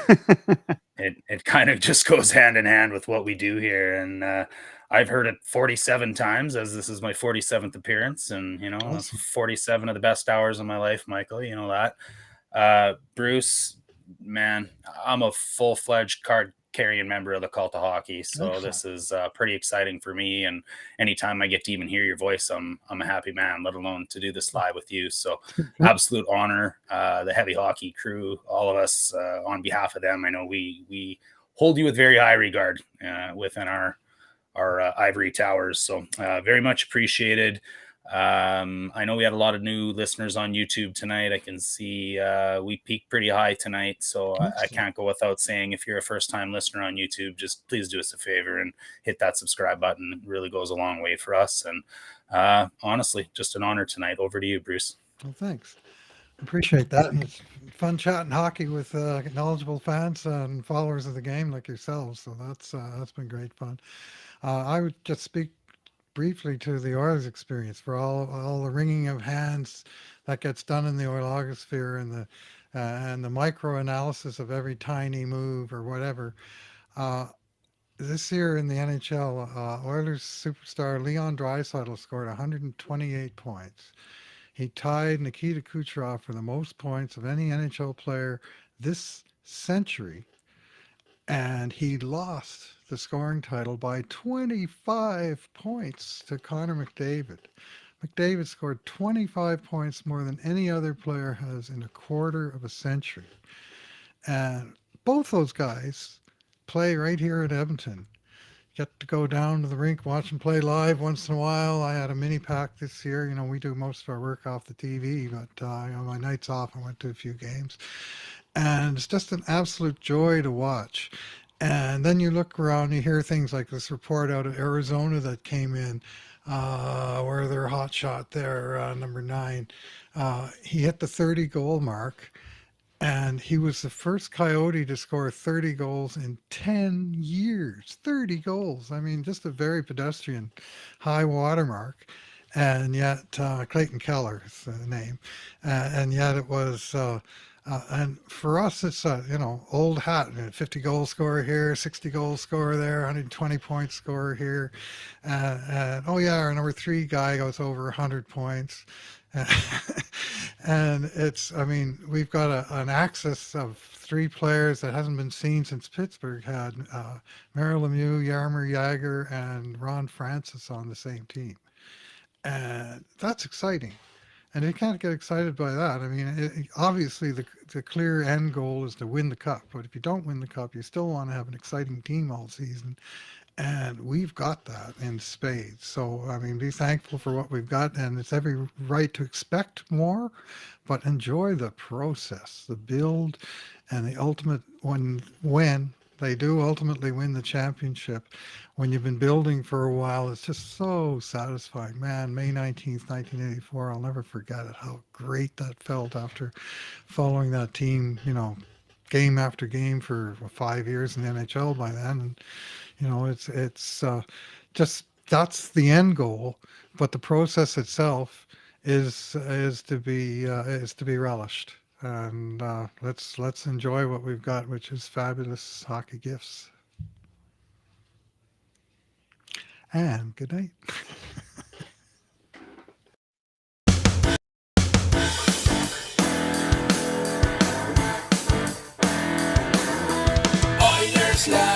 It kind of just goes hand in hand with what we do here, and I've heard it 47 times, as this is my 47th appearance, and that's 47 of the best hours of my life, Michael. You know that. Bruce, man, I'm a full-fledged card-carrying member of the Cult of Hockey, so this is pretty exciting for me. And anytime I get to even hear your voice, I'm a happy man, let alone to do this live with you. So absolute honor. The Heavy Hockey crew, all of us, on behalf of them, I know we hold you with very high regard within our ivory towers. So very much appreciated. I know we had a lot of new listeners on YouTube tonight. I can see we peaked pretty high tonight, so I can't go without saying, if you're a first-time listener on YouTube, just please do us a favor and hit that subscribe button. It really goes a long way for us, and honestly, just an honor tonight. Over to you, Bruce. Well, thanks. Appreciate that. And it's fun chatting hockey with knowledgeable fans and followers of the game like yourselves, so that's been great fun. I would just speak briefly to the Oilers experience, for all the wringing of hands that gets done in the Oilogosphere, and the micro analysis of every tiny move or whatever. This year in the NHL, Oilers superstar Leon Draisaitl scored 128 points. He tied Nikita Kucherov for the most points of any NHL player this century, and he lost the scoring title by 25 points to Connor McDavid. McDavid scored 25 points more than any other player has in a quarter of a century. And both those guys play right here at Edmonton. Get to go down to the rink, watch them play live once in a while. I had a mini pack this year. We do most of our work off the TV, but on my nights off, I went to a few games. and it's just an absolute joy to watch. And then you look around, you hear things like this report out of Arizona that came in, where their hot shot there, number 9, he hit the 30 goal mark, and he was the first Coyote to score 30 goals in 10 years. 30 goals. I mean, just a very pedestrian high watermark. And yet, Clayton Keller is the name. And yet it was, and for us, it's old hat. 50 goal scorer here, 60 goal scorer there, 120 point scorer here. And oh yeah, our number 3 guy goes over 100 points. And we've got an axis of 3 players that hasn't been seen since Pittsburgh had Mario Lemieux, Jaromir Jagr, and Ron Francis on the same team. And that's exciting. And you can't get excited by that. I mean, obviously the clear end goal is to win the cup. But if you don't win the cup, you still want to have an exciting team all season. And we've got that in spades. So, I mean, be thankful for what we've got. And it's every right to expect more, but enjoy the process, the build, and the ultimate when they do ultimately win the championship. When you've been building for a while, it's just so satisfying. Man, May 19th, 1984, I'll never forget it, how great that felt after following that team, game after game for 5 years in the NHL by then. And, it's just, that's the end goal, but the process itself is to be relished. And let's enjoy what we've got, which is fabulous hockey gifts. And good night. Oilers Live.